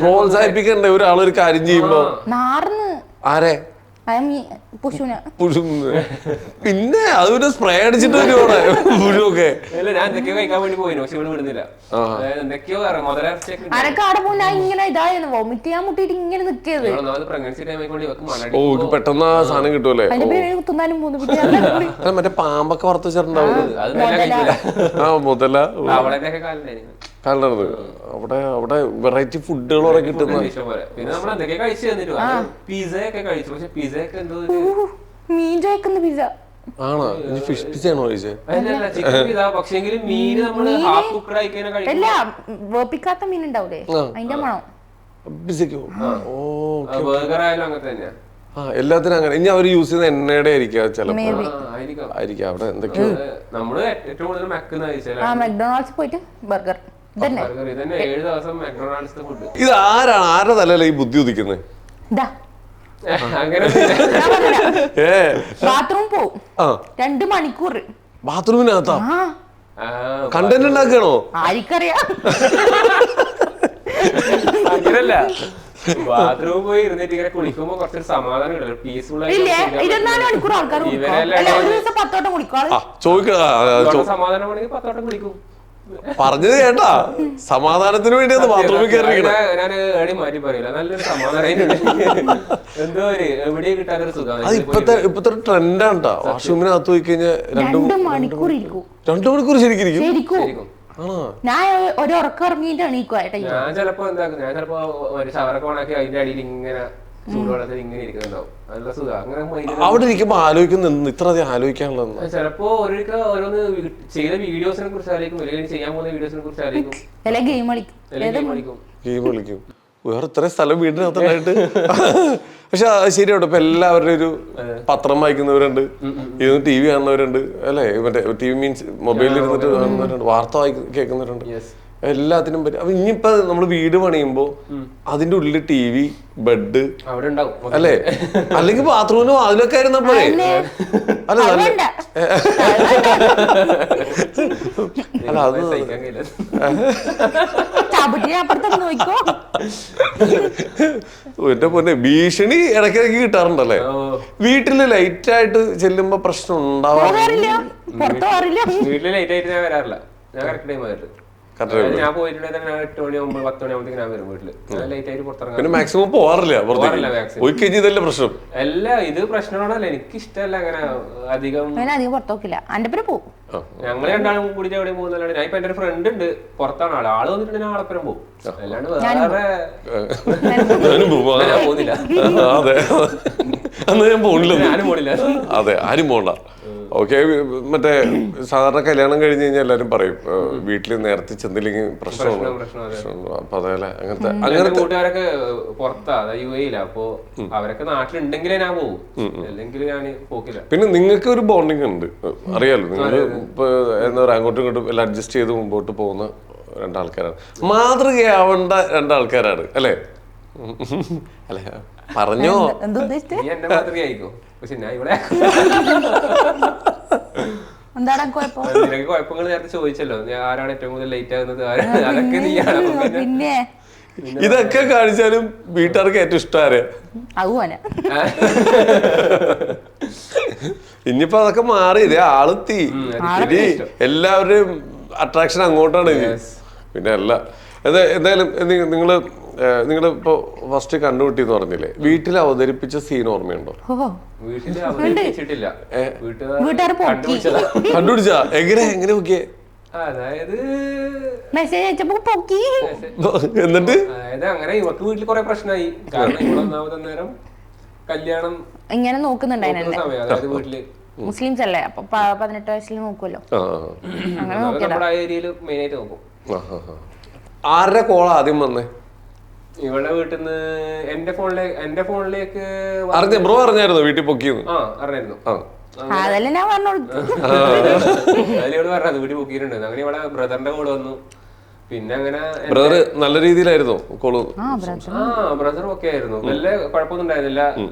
പ്രോത്സാഹിപ്പിക്കണ്ടേ ഒരാളൊരു കാര്യം ചെയ്യുമ്പോ? ആരെ? പിന്നെ അതൊരു സ്പ്രേ അടിച്ചിട്ട് വരുവാണ് പുഴുവൊക്കെ. ഞാൻ എന്തൊക്കെയോ കഴിക്കാൻ വേണ്ടി പോയി, പക്ഷെ ഇവിടെ വിടുന്നില്ല. എന്തൊക്കെയോ പ്രഗ്നൻസി ടൈം പെട്ടെന്ന് ആ സാധനം കിട്ടുമല്ലേ? മറ്റേ പാമ്പൊക്കെ വറുത്ത് വെച്ചിട്ടുണ്ടാവും. മുതല കാലിനത്. അവിടെ വെറൈറ്റി ഫുഡുകളൊക്കെ കിട്ടുന്ന. പിന്നെ നമ്മൾ എന്തൊക്കെ കഴിച്ചു തന്നിട്ട് പിസ്സ ഒക്കെ കഴിച്ചു. പക്ഷെ പിസ്സ ഒക്കെ എന്തോ ആണോ? ഫിഷ് പിസ്സ ആണോ കഴിച്ചത്? പക്ഷെങ്കിലും മീൻ നമ്മള് ഹാഫ് കുക്കഡ് ആയിക്കാനെ കഴിക്കും. മീൻ ഉണ്ടാവൂലേ, അതിന്റെ മണം പിസ്സയ്ക്കോ? ബർഗർ ആയാലും അങ്ങനെ തന്നെയാ. എല്ലാത്തിനും അങ്ങനെ. ഇനി അവർ യൂസ് ചെയ്യുന്ന എണ്ണയുടെ ആയിരിക്കാം ചിലപ്പോ. ആയിരിക്കാം അവിടെ എന്തൊക്കെയോ. നമ്മള് ഏറ്റവും കൂടുതൽ മെക്ഡൊണാൾഡ്സ് പോയിട്ട് ബർഗർ. ഇത് ആരുടെ തലയില ഈ ബുദ്ധി ഉദിക്കുന്നത്? ബാത്റൂം പോവും 2 മണിക്കൂർ. ബാത്റൂമിനകത്താ കണ്ടന്റ് ഉണ്ടാക്കണോ? ആർക്കറിയാം. അങ്ങനല്ല, ബാത്റൂമിൽ പോയി ഇരുന്നിട്ട് ഇങ്ങനെ കുളിക്കുമ്പോ കുറച്ചൊരു സമാധാനം കിട്ടും, പീസ്ഫുൾ ആയിട്ട്. 24 മണിക്കൂർ ആൾക്കാർ സമാധാനം വേണമെങ്കിൽ 10 വട്ടം കുളിക്കും. പറഞ്ഞത് കേട്ടാ, സമാധാനത്തിന് വേണ്ടി ബാത്റൂമിൽ കയറിയിരിക്കണം. ഞാൻ എവിടെയും മാറ്റി പറയില്ല, നല്ലൊരു സമാധാനം എന്തോ എവിടെയും കിട്ടാത്തൊരു സുഖം. അത് ഇപ്പത്തെ ട്രെൻഡാണ് കേട്ടോ. വാഷ്റൂമിനകത്ത് പോയി കഴിഞ്ഞാൽ 2 മണിക്കൂർ ശരിക്കും. ഞാൻ ഒരു ഉറക്കം ഇറങ്ങിയിട്ട് എണീക്കുവായിട്ട്. ഞാൻ ചിലപ്പോ എന്താക്കും, ഞാൻ ചിലപ്പോ ഒരു ഷവറൊക്കെ ഓണാക്കി അതിന്റെ അടിയിൽ ഇങ്ങനെ ചൂടുവെള്ളത്തിൽ ഇങ്ങനെ ഇരിക്കുന്നുണ്ടാവും. നല്ല സുഖം. അങ്ങനെ അവിടെ ഇരിക്കുമ്പോ ആലോചിക്കുന്നു, ഇത്ര അധികം ആലോചിക്കാനുള്ളത്. ചിലപ്പോ ഓരോന്ന് ചെയ്ത വീഡിയോസിനെ കുറിച്ച് ആലോചിക്കും, അല്ലെങ്കിൽ ചെയ്യാൻ പോകുന്ന വീഡിയോസിനെ കുറിച്ച് ആലോചിക്കും, ഗെയിം കളിക്കും. വേറെ ഇത്രയും സ്ഥലം വീടിനകത്തുണ്ടായിട്ട് പക്ഷെ ശരിയാട്ടോ ഇപ്പൊ എല്ലാവരുടെയും ഒരു പത്രം വായിക്കുന്നവരുണ്ട്, ഇരുന്ന് TV കാണുന്നവരുണ്ട് അല്ലെ, മറ്റേ TV മീൻസ് മൊബൈലിൽ ഇരുന്നിട്ട് കാണുന്നവരുണ്ട്, വാർത്ത കേൾക്കുന്നവരുണ്ട്, എല്ലാത്തിനും പറ്റും. അപ്പൊ ഇനിയിപ്പൊ നമ്മള് വീട് പണിയുമ്പോ അതിന്റെ ഉള്ളിൽ TV, ബെഡ് അവിടെ ഉണ്ടാവും അല്ലേ, അല്ലെങ്കിൽ ബാത്റൂമിനും അതിലൊക്കെ ആയിരുന്നപ്പോഴേ അല്ല നല്ല അല്ല അത് എന്റെ പൊന്നെ ഭീഷണി ഇടയ്ക്കിടയ്ക്ക് കിട്ടാറുണ്ടല്ലേ. വീട്ടില് ലൈറ്റ് ആയിട്ട് ചെല്ലുമ്പോ പ്രശ്നം ഉണ്ടാവാറില്ല. വീട്ടില് ലൈറ്റ് ആയിട്ട് ഞാൻ വരാറില്ല, ഞാൻ കറക്റ്റ് ടൈം ആയിട്ട് ഞാൻ പോയിട്ടുണ്ടെങ്കിൽ 8 മണി 9 10 മണി ആകുമ്പോഴത്തേക്ക് ഞാൻ വരും വീട്ടില്. ലൈറ്റ് ആയിട്ട് പുറത്തിറങ്ങാൻ പിന്നെ മാക്സിമം പോവാറില്ല, പോയി കഴിഞ്ഞതല്ലേ പ്രശ്നം. അല്ല ഇത് പ്രശ്നമാണല്ലോ, എനിക്ക് ഇഷ്ടമല്ല അങ്ങനെ അധികം പുറത്തോക്കില്ല. എന്റെ പേര് പോകും, ഞങ്ങൾ രണ്ടാളും കൂടി എവിടെ പോകുന്നല്ലാണ്ട്. ഞാൻ ഇപ്പൊ എന്റെ ഒരു ഫ്രണ്ട് ഉണ്ട് പുറത്താണ്, ആള് വന്നിട്ടുണ്ടെങ്കിൽ ഞാൻ ആളപ്പുറം പോകും, അല്ലാണ്ട് വേറെ ഞാൻ പോകുന്നില്ല. അതെ അന്ന് ഞാൻ പോണില്ല, ഞാനും പോണില്ല. അതെ ആരും പോണ്ട. ഓക്കെ, മറ്റേ സാധാരണ കല്യാണം കഴിഞ്ഞ് കഴിഞ്ഞാൽ എല്ലാരും പറയും വീട്ടില് നേരത്തെ ചെന്നില്ലെങ്കിൽ പ്രശ്നമാണ്. അപ്പൊ അതേലെ അങ്ങനത്തെ കൂട്ടുകാരൊക്കെ പുറത്താ, UAE-ലാ. അപ്പൊ അവരൊക്കെ നാട്ടിലുണ്ടെങ്കിലേ ഞാൻ പോകും, അല്ലെങ്കിൽ ഞാൻ പോക്കില്ല. പിന്നെ നിങ്ങൾക്ക് ഒരു ബോണ്ടിങ് ഉണ്ട്, അറിയാലോ. നിങ്ങൾ ഇപ്പൊ എന്താ പറയാ അങ്ങോട്ടും ഇങ്ങോട്ടും എല്ലാം അഡ്ജസ്റ്റ് ചെയ്ത് മുമ്പോട്ട് പോകുന്ന രണ്ടാൾക്കാരാണ്, മാതൃകയാവേണ്ട രണ്ടാൾക്കാരാണ് അല്ലേ. അല്ലെ പറഞ്ഞോ, നീ എന്റെ മാതൃകയായിക്കോ, പക്ഷെ ഞാൻ ഇവിടെ നിനക്ക് കുഴപ്പങ്ങൾ നേരത്തെ ചോദിച്ചല്ലോ, ആരാണ് ഏറ്റവും കൂടുതൽ ലേറ്റ് ആകുന്നത്, അതൊക്കെ നീയാണ്. ഇതൊക്കെ കാണിച്ചാലും വീട്ടുകാർക്ക് ഏറ്റവും ഇഷ്ടമാരെ. ഇനിയിപ്പോ അതൊക്കെ മാറി, ഇതേ ആളെത്തി. ഇനി എല്ലാവരുടെയും അട്രാക്ഷൻ അങ്ങോട്ടാണ്. പിന്നെ അല്ല എന്തായാലും നിങ്ങള് ഇപ്പൊ ഫസ്റ്റ് കണ്ടുപിട്ടിന്ന് പറഞ്ഞില്ലേ, വീട്ടിൽ അവതരിപ്പിച്ച സീൻ ഓർമ്മയുണ്ടോ? വീട്ടില് അവതരിപ്പിച്ചിട്ടില്ല, കണ്ടുപിടിച്ചാ എങ്ങനെ നോക്കിയേ? അതായത് മെസ്സേജ് അയച്ചപ്പോ എന്നിട്ട് അതായത് അങ്ങനെ ഇവക്ക് വീട്ടിൽ കുറെ പ്രശ്നമായി. കാരണം ഇവിടെ ഒന്നാമത് നേരം കല്യാണം ഇങ്ങനെ നോക്കുന്നുണ്ടായിരുന്നു സമയം, അതായത് വീട്ടില് മുസ്ലിംസ് അല്ലേ, അപ്പൊ 18 വയസ്സിൽ നോക്കുമല്ലോ, അങ്ങനെ നമ്മുടെ ആ ഏരിയയില് മെയിൻ ആയിട്ട് നോക്കും. ആരുടെ കോൾ ആദ്യം വന്നേ? ഇവളുടെ വീട്ടിൽ നിന്ന് എന്റെ ഫോണിലേക്ക് ബ്രോ അറിഞ്ഞായിരുന്നു വീട്ടിൽ പൊക്കിയെന്ന്? അറിഞ്ഞായിരുന്നു. അതല്ലേ ഞാൻ പറഞ്ഞോളൂ. അതിലൂടെ പറഞ്ഞത് വീട്ടിൽ പൊക്കിയിട്ടുണ്ട്. അങ്ങനെ ഇവിടെ ബ്രദറിന്റെ കോള് വന്നു. പിന്നെ അങ്ങനെ ബ്രദർ നല്ല രീതിയിലായിരുന്നു കോള്? ബ്രദർ ഒക്കെ ആയിരുന്നു, വലിയ കുഴപ്പമൊന്നും ഉണ്ടായിരുന്നില്ല.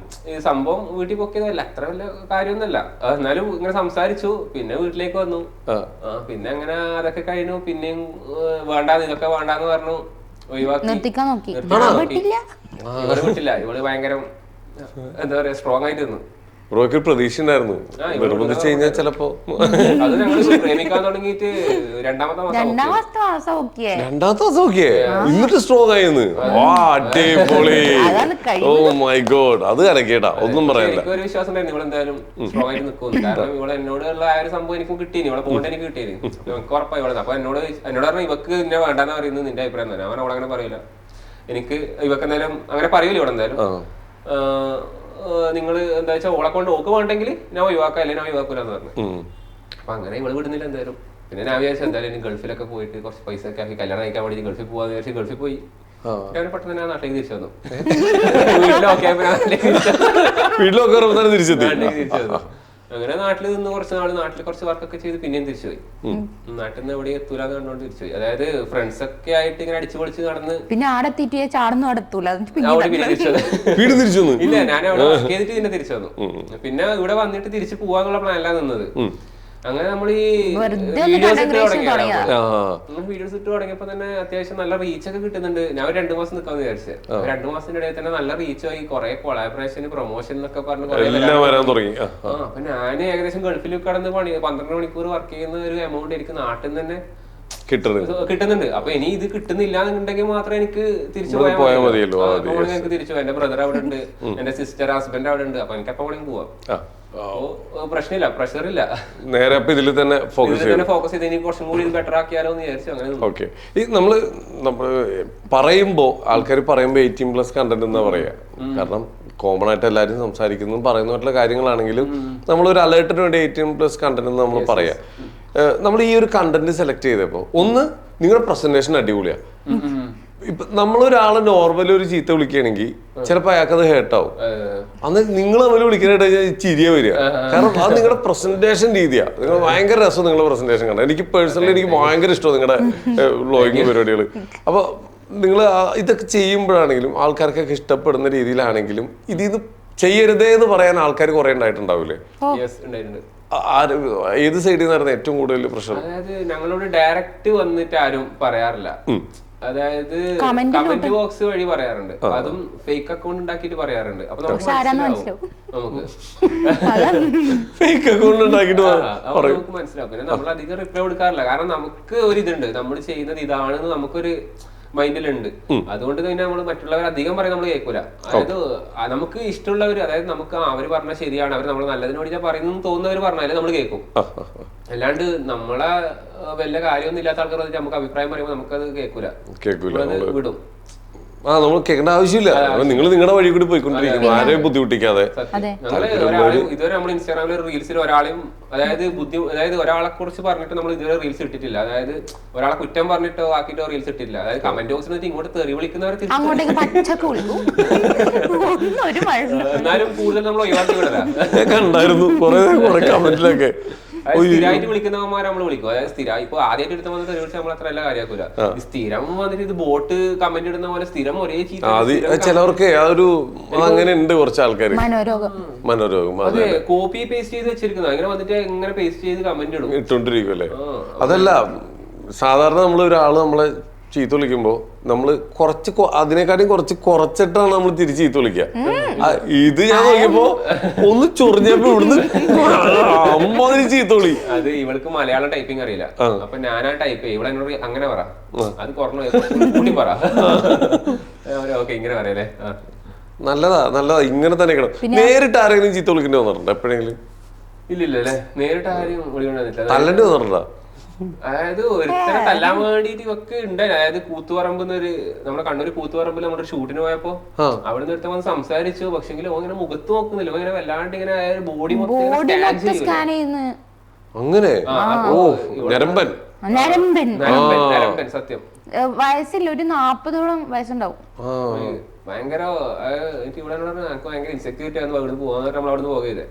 ഈ സംഭവം വീട്ടിൽ പൊക്കിയതല്ല, അത്ര വലിയ കാര്യമൊന്നുമല്ല. എന്നാലും ഇങ്ങനെ സംസാരിച്ചു. പിന്നെ വീട്ടിലേക്ക് വന്നു. പിന്നെ അങ്ങനെ അതൊക്കെ കഴിഞ്ഞു. പിന്നെയും വേണ്ടാന്ന്, ഇതൊക്കെ വേണ്ടാന്ന് പറഞ്ഞു, ഒഴിവാക്കി. ഇവള് വിട്ടില്ല. ഇവള് ഭയങ്കര എന്താ പറയാ സ്ട്രോങ് ആയിട്ട് നിന്നു. ബ്രോയ്ക്ക് പ്രതീക്ഷ ഉണ്ടായിരുന്നു നിർബന്ധിച്ചു കഴിഞ്ഞാൽ ചിലപ്പോ. അത് ഞങ്ങള് പ്രേമിക്കാൻ തുടങ്ങിയിട്ട് രണ്ടാമത്തെ മാസം ഓക്കെ, എന്നിട്ട് സ്ട്രോങ് ആയിരുന്നു. അടിപൊളി, ഓ മൈ ഗോഡ്, അത് കലക്കേട്ടാ, ഒന്നും പറയാനില്ല. എനിക്ക് ഒരു വിശ്വാസം ഉണ്ടായിരുന്നു ഇവളെന്തായാലും സ്ട്രോങ് ആയിട്ട് നിൽക്കും. കാരണം ഇവിടെ എന്നോടുള്ള ആ ഒരു സംഭവം എനിക്ക് കിട്ടീനി, ഇവിടെ പോകേണ്ട എനിക്ക് കിട്ടിയിരുന്നു. എനിക്ക് ഉറപ്പായി ഇവിടെ. അപ്പൊ എന്നോട് പറഞ്ഞു ഇവക്ക് ഇന്നെ വേണ്ടെന്ന് പറയുന്നത് നിന്റെ അഭിപ്രായം തന്നെ. അവൻ അവിടെ അങ്ങനെ പറയില്ല, എനിക്ക് ഇവക്ക് എന്തായാലും അങ്ങനെ പറയൂല ഇവിടെ എന്തായാലും. നിങ്ങൾ എന്താ വെച്ചാൽ ഓളെ കൊണ്ട് ഓക്ക് വേണ്ടെങ്കിൽ ഞാൻ ഒഴിവാക്കാം, അല്ലെങ്കിൽ ഞാൻ ഒഴിവാക്കൂലെന്ന് പറഞ്ഞു. അപ്പൊ അങ്ങനെ ഇവള് വിടുന്നില്ല എന്തായാലും. പിന്നെ ഞാൻ വിചാരിച്ചു എന്തായാലും ഗൾഫിലൊക്കെ പോയിട്ട് കുറച്ച് പൈസ ഒക്കെ ആക്കി കല്യാണം കഴിക്കാൻ വേണ്ടി ഗൾഫിൽ പോവാന്ന് വിചാരിച്ചു. ഗൾഫിൽ പോയി. ഞാൻ പെട്ടെന്ന് ഞാൻ നാട്ടിലേക്ക് തിരിച്ചു വന്നു. വീട്ടിലൊക്കെ തിരിച്ചു വന്നു. അങ്ങനെ നാട്ടിൽ നിന്ന് കുറച്ച് നാള് നാട്ടിൽ കുറച്ച് വർക്കൊക്കെ ചെയ്ത് പിന്നെയും തിരിച്ചുപോയി. നാട്ടിൽ നിന്ന് എവിടെ എത്തൂലെന്ന് കണ്ടോണ്ട് തിരിച്ചുപോയി. അതായത് ഫ്രണ്ട്സ് ഒക്കെ ആയിട്ട് ഇങ്ങനെ അടിച്ചു പൊളിച്ച് നടന്ന് പിന്നെ ആടെത്തിട്ട് ചാടുന്നു നടത്തൂല. ഇല്ല, ഞാൻ അവിടെ വർക്ക് ചെയ്തിട്ട് പിന്നെ തിരിച്ചു വന്നു. പിന്നെ ഇവിടെ വന്നിട്ട് തിരിച്ചു പോവാന്നുള്ള പ്ലാനിലാണ് നിന്നത്. അങ്ങനെ നമ്മൾ ഈ വീഡിയോസ് ഇട്ട് തുടങ്ങിയപ്പോ തന്നെ അത്യാവശ്യം നല്ല റീച്ച് ഒക്കെ കിട്ടുന്നുണ്ട്. ഞാൻ 2 മാസം നിൽക്കാന്ന് വിചാരിച്ചത്. 2 മാസത്തിന്റെ ഇടയിൽ തന്നെ നല്ല റീച്ച് ആയി, കുറെ കൊളാബറേഷൻ, പ്രൊമോഷൻ എന്നൊക്കെ പറഞ്ഞ് അപ്പൊ ഞാൻ ഏകദേശം ഗൾഫിൽ കടന്ന് 12 മണിക്കൂർ വർക്ക് ചെയ്യുന്ന ഒരു എമൗണ്ട് എനിക്ക് നാട്ടിൽ നിന്ന് തന്നെ കിട്ടുന്നുണ്ട്. അപ്പൊ ഇനി ഇത് കിട്ടുന്നില്ല എന്നുണ്ടെങ്കിൽ മാത്രമേ എനിക്ക് തിരിച്ചു പോയാൽ മതിയല്ലോ. എനിക്ക് തിരിച്ചു എന്റെ ബ്രദർ അവിടെ ഉണ്ട്, എന്റെ സിസ്റ്റർ ഹസ്ബൻഡ് അവിടെ ഉണ്ട്. അപ്പൊ എനിക്ക് എപ്പോഴും പോവാം, പ്രശ്നമില്ല, പ്രഷറില്ല. നേരെ ഇതിൽ തന്നെ ഫോക്കസ് ചെയ്ത് ഇനി കുറച്ചും കൂടി ബെറ്റർ ആക്കിയാലോ എന്ന് വിചാരിച്ചു. അങ്ങനെ ഓക്കെ. ഈ നമ്മള് പറയുമ്പോ ആൾക്കാർ പറയുമ്പോ 18+ കണ്ടന്റ് എന്നാ പറയാ. കാരണം കോമൺ ആയിട്ട് എല്ലാവരും സംസാരിക്കുന്നതും പറയുന്നതായിട്ടുള്ള കാര്യങ്ങളാണെങ്കിലും നമ്മളൊരു അലേർട്ടിന് വേണ്ടി 18+ കണ്ടന്റ് എന്ന് നമ്മൾ പറയാം. നമ്മൾ ഈ ഒരു കണ്ടന്റ് സെലക്ട് ചെയ്തപ്പോ ഒന്ന് നിങ്ങളുടെ പ്രസന്റേഷൻ അടിപൊളിയാ. ഇപ്പൊ നമ്മളൊരാളെ നോർമലി ഒരു ചീത്ത വിളിക്കുകയാണെങ്കിൽ ചിലപ്പോ അയാൾക്കത് ഹേർട്ടാവും. അന്ന് നിങ്ങൾ തമ്മിൽ വിളിക്കാനായിട്ട് ചിരിയ വരിക. കാരണം അത് നിങ്ങളുടെ പ്രസന്റേഷൻ രീതിയാ. നിങ്ങൾ ഭയങ്കര രസം നിങ്ങളുടെ പ്രസന്റേഷൻ കണ്ട. എനിക്ക് പേഴ്സണലി എനിക്ക് ഭയങ്കര ഇഷ്ടമാണ് നിങ്ങളുടെ വ്ലോഗിങ് പരിപാടികൾ. അപ്പൊ നിങ്ങൾ ഇതൊക്കെ ചെയ്യുമ്പോഴാണെങ്കിലും ആൾക്കാർക്കൊക്കെ ഇഷ്ടപ്പെടുന്ന രീതിയിലാണെങ്കിലും ഇതിന്ന് ചെയ്യരുതേ എന്ന് പറയാൻ ആൾക്കാർ കുറെ ഉണ്ടായിട്ടുണ്ടാവില്ലേ? ഏത് സൈഡിൽ നിന്നായിരുന്നു ഏറ്റവും കൂടുതൽ പ്രശ്നം? അതായത് ഞങ്ങളോട് ഡയറക്റ്റ് വന്നിട്ട് ആരും പറയാറില്ല. അതായത് കമന്റ് ബോക്സ് വഴി പറയാറുണ്ട്. അതും ഫേക്ക് അക്കൗണ്ട് ഉണ്ടാക്കിയിട്ട് പറയാറുണ്ട്. അപ്പൊ നമുക്ക് ഫേക്ക് അക്കൗണ്ട് ഉണ്ടാക്കിയിട്ട് നമുക്ക് മനസ്സിലാവും. പിന്നെ നമ്മൾ അധികം റിപ്ലൈ കൊടുക്കാറില്ല. കാരണം നമുക്ക് ഒരു ഇതുണ്ട്, നമ്മൾ ചെയ്യുന്നത് ഇതാണെന്ന് നമുക്കൊരു മൈൻഡിലുണ്ട്. അതുകൊണ്ട് തന്നെ നമ്മൾ മറ്റുള്ളവർ അധികം പറയാൻ നമ്മൾ കേൾക്കൂല. അതായത് നമുക്ക് ഇഷ്ടമുള്ളവർ, അതായത് നമുക്ക് അവര് പറഞ്ഞാൽ ശരിയാണ്, അവർ നമ്മൾ നല്ലതിന് വേണ്ടി പറയുന്നു തോന്നുന്നവർ പറഞ്ഞാലേ നമ്മൾ കേൾക്കും. അല്ലാണ്ട് നമ്മളെ വല്ല കാര്യമൊന്നും ഇല്ലാത്ത ആൾക്കാർ നമുക്ക് അഭിപ്രായം പറയുമ്പോൾ നമുക്കത് കേൾക്കൂല, വിടും. നമ്മൾ കേൾക്കേണ്ട ആവശ്യമില്ല. നിങ്ങൾ നിങ്ങളുടെ വഴി കൂടി പോയിക്കൊണ്ടിരിക്കും, ആരെയും ബുദ്ധിമുട്ടിക്കാതെ. ഇതുവരെ നമ്മൾ ഇൻസ്റ്റാഗ്രാമിൽ റീൽസിൽ ഒരാളെയും അതായത് ഒരാളെ കുറിച്ച് പറഞ്ഞിട്ട് നമ്മൾ ഇതുവരെ റീൽസ് ഇട്ടിട്ടില്ല. അതായത് ഒരാളെ കുറ്റം പറഞ്ഞിട്ടോ ആക്കിയിട്ടോ റീൽസ് ഇട്ടിട്ടില്ല. അതായത് കമന്റ് ബോക്സിൽ ഇങ്ങോട്ട് തെറി വിളിക്കുന്നവരെ എന്നാലും കൂടുതൽ നമ്മൾ ഒഴിവാക്കി വിടരാ. കണ്ടായിരുന്നു കുറെ കമന്റിലൊക്കെ സ്ഥിരമായിട്ട് വിളിക്കുന്നവന്മാരെ നമ്മൾ വിളിക്കും. അതായത് സ്ഥിരം ഇപ്പൊ ആദ്യമായിട്ട് എടുത്ത വന്ന് തെറി വിളിച്ചാൽ നമ്മൾ അത്ര എല്ലാ കാര്യമാക്കൂല. സ്ഥിരം വന്നിട്ട് ഇത് ബോട്ട് കമന്റ് ഇടുന്ന പോലെ സ്ഥിരം ഒരേ ചിലവർക്ക് ഒരു അങ്ങനെ ഉണ്ട് കുറച്ച് ആൾക്കാർ മനോരോഗം അതെ കോപ്പി പേസ്റ്റ് ചെയ്ത് വെച്ചിരിക്കുന്നത്. അങ്ങനെ വന്നിട്ട് എങ്ങനെ പേസ്റ്റ് ചെയ്ത് കമന്റ് ഇടും ഇട്ടോണ്ടിരിക്കും അല്ലേ? അതല്ല, സാധാരണ നമ്മൾ ഒരാള് നമ്മളെ ചീത്ത വിളിക്കുമ്പോ നമ്മള് അതിനെക്കാട്ടും കുറച്ചിട്ടാണ് നമ്മൾ തിരിച്ച് ചീത്ത വിളിക്കുക. ഇത് ഞാൻ നോക്കിയപ്പോ ഒന്ന് ചൊറിഞ്ഞപ്പോ ഇവിടുന്ന് അമ്മാതിരി ചീത്ത വിളി. അത് ഇവൾക്ക് മലയാളം ടൈപ്പിംഗ് അറിയില്ല. അപ്പൊ ഞാനാ ടൈപ്പ് ഇവിടെ എന്നോട് അങ്ങനെ പറ, അത് കുറഞ്ഞു പറ. ഓക്കെ ഇങ്ങനെ പറയല്ലേ. നല്ലതാ ഇങ്ങനെ തന്നെ കിടക്കും. നേരിട്ട് ആരെങ്കിലും ചീത്ത വിളിക്കേണ്ടി വന്നിട്ടുണ്ടോ എപ്പോഴെങ്കിലും? ഇല്ലില്ല അല്ലേ, നേരിട്ട് ആരെയും വിളിക്കണ്ടില്ല. തല്ലണ്ടി വന്നിട്ടുണ്ടോ? അതായത് ഒരുത്തരെ തല്ലാൻ വേണ്ടിട്ട് ഒക്കെ ഉണ്ടായി. അതായത് കൂത്തുപറമ്പ് നമ്മുടെ കണ്ണൂർ കൂത്തുപറമ്പിൽ നമ്മുടെ ഷൂട്ടിന് പോയപ്പോ അവിടെ നിന്ന് ഒരുത്തൻ വന്ന് സംസാരിച്ചു. പക്ഷെങ്കിൽ ഇങ്ങനെ മുഖത്ത് നോക്കുന്നില്ല, ഇങ്ങനെ വല്ലാണ്ട് ഇങ്ങനെ ബോഡി അങ്ങനെ നരമ്പൻ സത്യം വയസ്സിൽ ഒരു 40ഓളം വയസ്സുണ്ടാവും. ഭയങ്കര എനിക്ക് ഇവിടെ എനിക്ക് ഭയങ്കര ഇൻസെക്യൂരിറ്റി ആയിരുന്നു. അവിടെ പോകാൻ നമ്മൾ അവിടെ നിന്ന് പോകരുത്.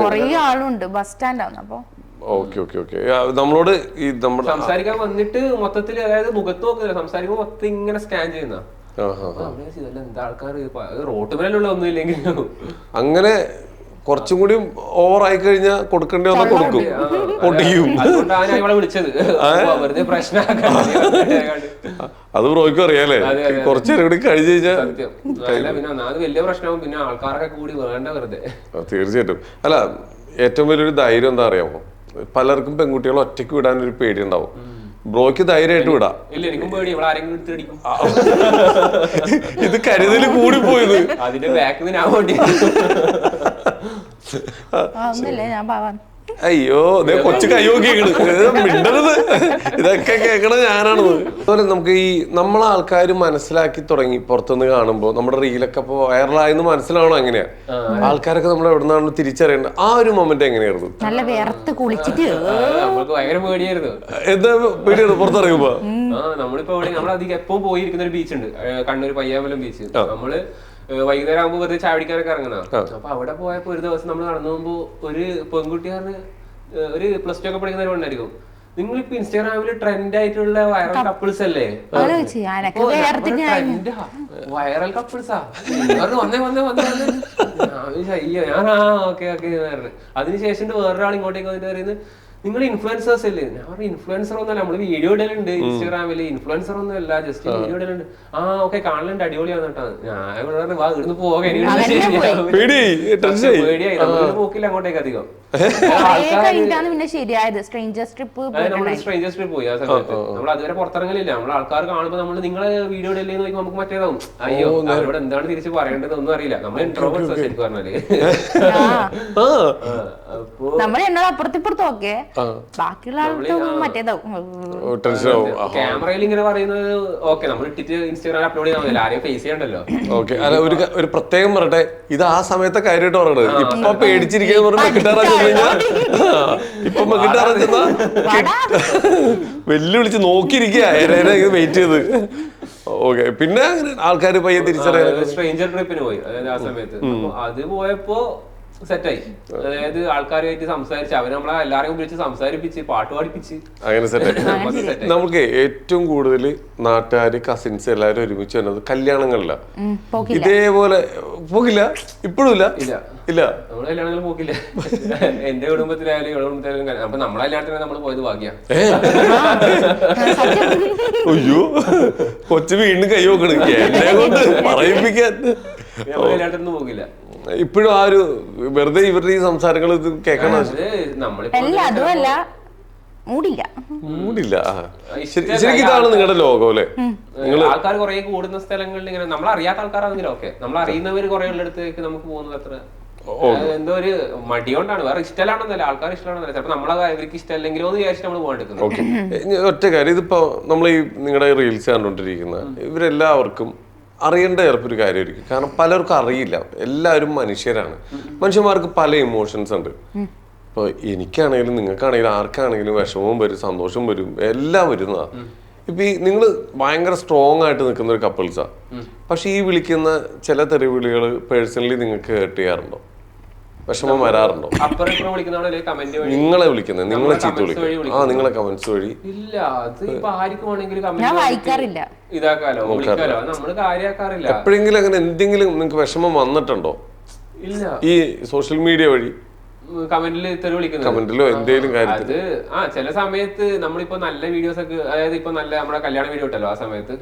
കൊറേ ആളുണ്ട് ബസ് സ്റ്റാൻഡാണ്. അപ്പൊ നമ്മളോട് സംസാരിക്കാൻ വന്നിട്ട് മൊത്തത്തിൽ അതായത് മുഖത്ത് നോക്കുന്നില്ല, സംസാരിക്കുമ്പോ മൊത്തം ഇങ്ങനെ സ്കാൻ ചെയ്യുന്ന എന്താ ആൾക്കാർ റോട്ടുമേലുള്ള ഒന്നും ഇല്ലെങ്കിലും അങ്ങനെ കുറച്ചും കൂടി ഓവർ ആയി കഴിഞ്ഞാൽ കൊടുക്കേണ്ടി വന്നാൽ കൊടുക്കും, പൊട്ടിക്കും. അതുകൊണ്ടാണ് ഇവിടെ വിളിച്ചത്, വെറുതെ പ്രശ്നമാക്കാൻ. അത് ബ്രോയ്ക്കും അറിയാലേ, കുറച്ചേരം കൂടി കഴിഞ്ഞ് കഴിഞ്ഞാൽ പിന്നെ അത് വലിയ പ്രശ്നമാവും. പിന്നെ ആൾക്കാരൊക്കെ കൂടി വേണ്ട വെറുതെ. തീർച്ചയായിട്ടും. അല്ല, ഏറ്റവും വലിയൊരു ധൈര്യം എന്താ അറിയാമോ? പലർക്കും പെൺകുട്ടികളെ ഒറ്റയ്ക്ക് വിടാൻ ഒരു പേടി ഉണ്ടാവും. ബ്രോയ്ക്ക് ധൈര്യമായിട്ട് വിടാം. ഇത് കരുതല് കൂടി പോയത്. അതിന്റെ ബാക്കിൽ ഞാൻ വേണ്ടി അയ്യോ കൊച്ചു കയ്യോക്കിയാണ് മിണ്ടരുത്, ഇതൊക്കെ കേൾക്കണ ഞാനാണത്. അതുപോലെ നമുക്ക് ഈ നമ്മളെ ആൾക്കാർ മനസ്സിലാക്കി തുടങ്ങി പുറത്തുനിന്ന് കാണുമ്പോ നമ്മുടെ റീലൊക്കെ ഇപ്പൊ വൈറലായെന്ന് മനസ്സിലാവണം. എങ്ങനെയാ ആൾക്കാരൊക്കെ നമ്മൾ എവിടെ നിന്നാണ് തിരിച്ചറിയേണ്ടത്? ആ ഒരു മൊമെന്റ് എങ്ങനെയായിരുന്നു? നല്ല വേർത്ത് കുളിച്ചിട്ട് നമുക്ക് ഭയങ്കര പേടിയായിരുന്നു. എന്താ പേടിയായിരുന്നു പുറത്തിറങ്ങുമ്പോ? നമ്മളിപ്പോ നമ്മളധികം എപ്പോ പോയിരിക്കുന്ന ഒരു ബീച്ച് ഉണ്ട്, കണ്ണൂർ പയ്യാമ്പലം ബീച്ച്. നമ്മള് വൈകുന്നേരം ആകുമ്പോ വെറുതെ ചായ പിടിക്കാനൊക്കെ ഇറങ്ങുന്ന. അപ്പൊ അവിടെ പോയപ്പോ ഒരു ദിവസം നമ്മൾ നടന്നു പോകുമ്പോ ഒരു പെൺകുട്ടിയാറിന് ഒരു +2 ഒക്കെ പഠിക്കുന്ന ഒരു പെണ്ണായിരിക്കും. നിങ്ങളിപ്പോ ഇൻസ്റ്റാഗ്രാമിൽ ട്രെൻഡ് ആയിട്ടുള്ള വൈറൽ കപ്പിൾസ് അല്ലേ? വൈറൽ കപ്പിൾസാ ഞാൻ ഓക്കെ അതിനുശേഷം വേറൊരാൾ ഇങ്ങോട്ടേക്ക് വന്നിട്ട് പറയുന്നത് നിങ്ങൾ ഇൻഫ്ലുവൻസേഴ്സ് അല്ലേ? ഞാൻ പറഞ്ഞു ഇൻഫ്ലുവൻസർ ഒന്നല്ല, നമ്മള് വീഡിയോ ഇടലുണ്ട് ഇൻസ്റ്റാഗ്രാമില്, ഇൻഫ്ലുവൻസർ ഒന്നും അല്ല, ജസ്റ്റ് വീഡിയോ ഇടലുണ്ട്. ഓക്കെ കാണലുണ്ട്, അടിപൊളിയാന്ന് കേട്ടോ. ഞാൻ ഇവിടുന്ന് പോകാൻ പേടിയായി, നമ്മൾ പോക്കില്ല അങ്ങോട്ടേക്ക് അധികം. സ്ട്രേഞ്ചേഴ്സ് ട്രിപ്പ് പോയി ആ സമയത്ത്. നമ്മൾ അതുവരെ പുറത്തിറങ്ങലില്ല. നമ്മൾ ആൾക്കാർ കാണുമ്പോൾ നമ്മൾ നിങ്ങളെ വീഡിയോ ഇടല്ലേ നോക്കി നമുക്ക് മറ്റേതാവും, അയ്യോ ഇവിടെ എന്താണ് തിരിച്ച് പറയേണ്ടത് ഒന്നും അറിയില്ല. നമ്മൾ ഇൻട്രോവേർട്സ് ശരിക്കും പറഞ്ഞാല്. നമ്മൾ എന്നോട് അപ്പുറത്തിപ്പുറത്തും ഒക്കെ ബാക്കിയുള്ള ആൾക്ക് മറ്റേതാവും. ക്യാമറയിൽ ഇങ്ങനെ പറയുന്നത് ഓക്കെ, നമ്മൾ ഇട്ടിട്ട് ഇൻസ്റ്റാഗ്രാമിൽ അപ്ലോഡ് ചെയ്യാൻ ആരെയും ഫേസ് ചെയ്യണ്ടല്ലോ. ഓക്കെ, അല്ല ഒരു പ്രത്യേകം പറയട്ടെ, ഇത് ആ സമയത്തെ കാര്യമായിട്ട് പറയണത്. ഇപ്പൊ പേടിച്ചിരിക്കുന്ന പറഞ്ഞ മെക്കിട്ടാറാ ചെന്ന് കഴിഞ്ഞാൽ ഇപ്പൊ മെക്കിട്ടാറാ ചെന്നാ വെല്ലുവിളിച്ച് നോക്കിയിരിക്കുക വെയിറ്റ് ചെയ്ത്. ഓക്കെ, പിന്നെ അങ്ങനെ ആൾക്കാർ പയ്യെ തിരിച്ചറിയാൻ സ്ട്രേഞ്ചർ ട്രിപ്പിന് പോയി, അതായത് ആ സമയത്ത്. അത് പോയപ്പോ സെറ്റായി, അതായത് ആൾക്കാരുമായിട്ട് സംസാരിച്ച് അവര് നമ്മളെ എല്ലാരെയും വിളിച്ച് സംസാരിപ്പിച്ച് പാട്ട് പാടിപ്പിച്ച് അങ്ങനെ സെറ്റായി. നമുക്ക് ഏറ്റവും കൂടുതൽ നാട്ടുകാര് കസിൻസ് എല്ലാവരും ഒരുമിച്ച് വരുന്നത് കല്യാണങ്ങളില. ഇതേപോലെ പോകില്ല? ഇപ്പോഴും ഇല്ല. നമ്മള് കല്യാണങ്ങൾ പോക്കില്ല. എന്റെ കുടുംബത്തിലായാലും ഇവളുടെ കുടുംബത്തിലായാലും. അപ്പൊ നമ്മളെ കല്യാണത്തിന് നമ്മൾ പോയത് ഭാഗ്യം. അയ്യോ, കൊച്ചു വീണ്ടും കൈ നോക്കണ് എന്നെ കൊണ്ട് പറയിപ്പിക്കാൻ. കല്യാണത്തിനൊന്നും പോകില്ല. ഇപ്പോഴും ആ ഒരു വെറുതെ ഇവരുടെ ഈ സംസാരങ്ങൾ ഇത് കേൾക്കണം. അതുമല്ല മൂടില്ല. ശരിക്കും ഇതാണ് നിങ്ങളുടെ ലോകം അല്ലെ? ആൾക്കാർ കുറെ കൂടുന്ന സ്ഥലങ്ങളിൽ ഇങ്ങനെ നമ്മൾ അറിയാത്ത ആൾക്കാരാണെങ്കിലും ഓക്കെ, നമ്മൾ അറിയുന്നവര് കുറെ ഉള്ളിടത്തേക്ക് നമുക്ക് പോകുന്നത് അത്ര എന്തോ ഒരു മടി കൊണ്ടാണ്, വേറെ ഇഷ്ടമല്ലാണെന്നല്ല, ആൾക്കാർ ഇഷ്ടമാണെന്നല്ല. ചിലപ്പോ നമ്മളെ അവർക്ക് ഇഷ്ടമല്ലെങ്കിലോ എന്ന് വിചാരിച്ചിട്ട് നമ്മൾ പോകാണ്ടിരിക്കുന്നത്. ഒറ്റ കാര്യം, ഇതിപ്പോ നമ്മൾ ഈ നിങ്ങളുടെ റീൽസ് കണ്ടുകൊണ്ടിരിക്കുന്ന ഇവരെല്ലാവർക്കും അറിയേണ്ട ചിലപ്പോൾ ഒരു കാര്യമായിരിക്കും. കാരണം പലർക്കും അറിയില്ല. എല്ലാവരും മനുഷ്യരാണ്. മനുഷ്യന്മാർക്ക് പല ഇമോഷൻസ് ഉണ്ട്. ഇപ്പൊ എനിക്കാണെങ്കിലും നിങ്ങൾക്കാണെങ്കിലും ആർക്കാണെങ്കിലും വിഷമവും വരും, സന്തോഷം വരും, എല്ലാം വരുന്നതാ. ഇപ്പൊ ഈ നിങ്ങള് ഭയങ്കര സ്ട്രോങ് ആയിട്ട് നിൽക്കുന്ന ഒരു കപ്പിൾസാ. പക്ഷെ ഈ വിളിക്കുന്ന ചില തെറിവിളികൾ പേഴ്സണലി നിങ്ങൾക്ക് ഹേർട്ട് ചെയ്യാറുണ്ടോ? വിഷമം വരാറുണ്ടോ? നിങ്ങളെ വിളിക്കുന്നത്, നിങ്ങളെ ചീത്ത വിളിക്കുന്നത്, നിങ്ങളെ കമന്റ്സ് വഴി? ഇല്ല, അത് ഇപ്പൊ ആർക്കും വേണമെങ്കിലും ഞാൻ വായിക്കാറില്ല, ഇതാക്കാലോ, വിളിക്കാലോ, നമ്മള് കാര്യാക്കാറില്ല. എപ്പോഴെങ്കിലും അങ്ങനെ എന്തെങ്കിലും നിങ്ങൾക്ക് വിഷമം വന്നിട്ടുണ്ടോ? ഇല്ല. ഈ സോഷ്യൽ മീഡിയ വഴി കമന്റിൽ തെറി വിളിക്കുന്നത്, കമന്റിലോ എന്തെങ്കിലും കാര്യത്തിൽ? അത് ചില സമയത്ത് നമ്മളിപ്പോ നല്ല വീഡിയോസ് ഒക്കെ, അതായത് ഇപ്പൊ നല്ല നമ്മുടെ കല്യാണ വീഡിയോ ഇട്ടല്ലോ ആ സമയത്ത്,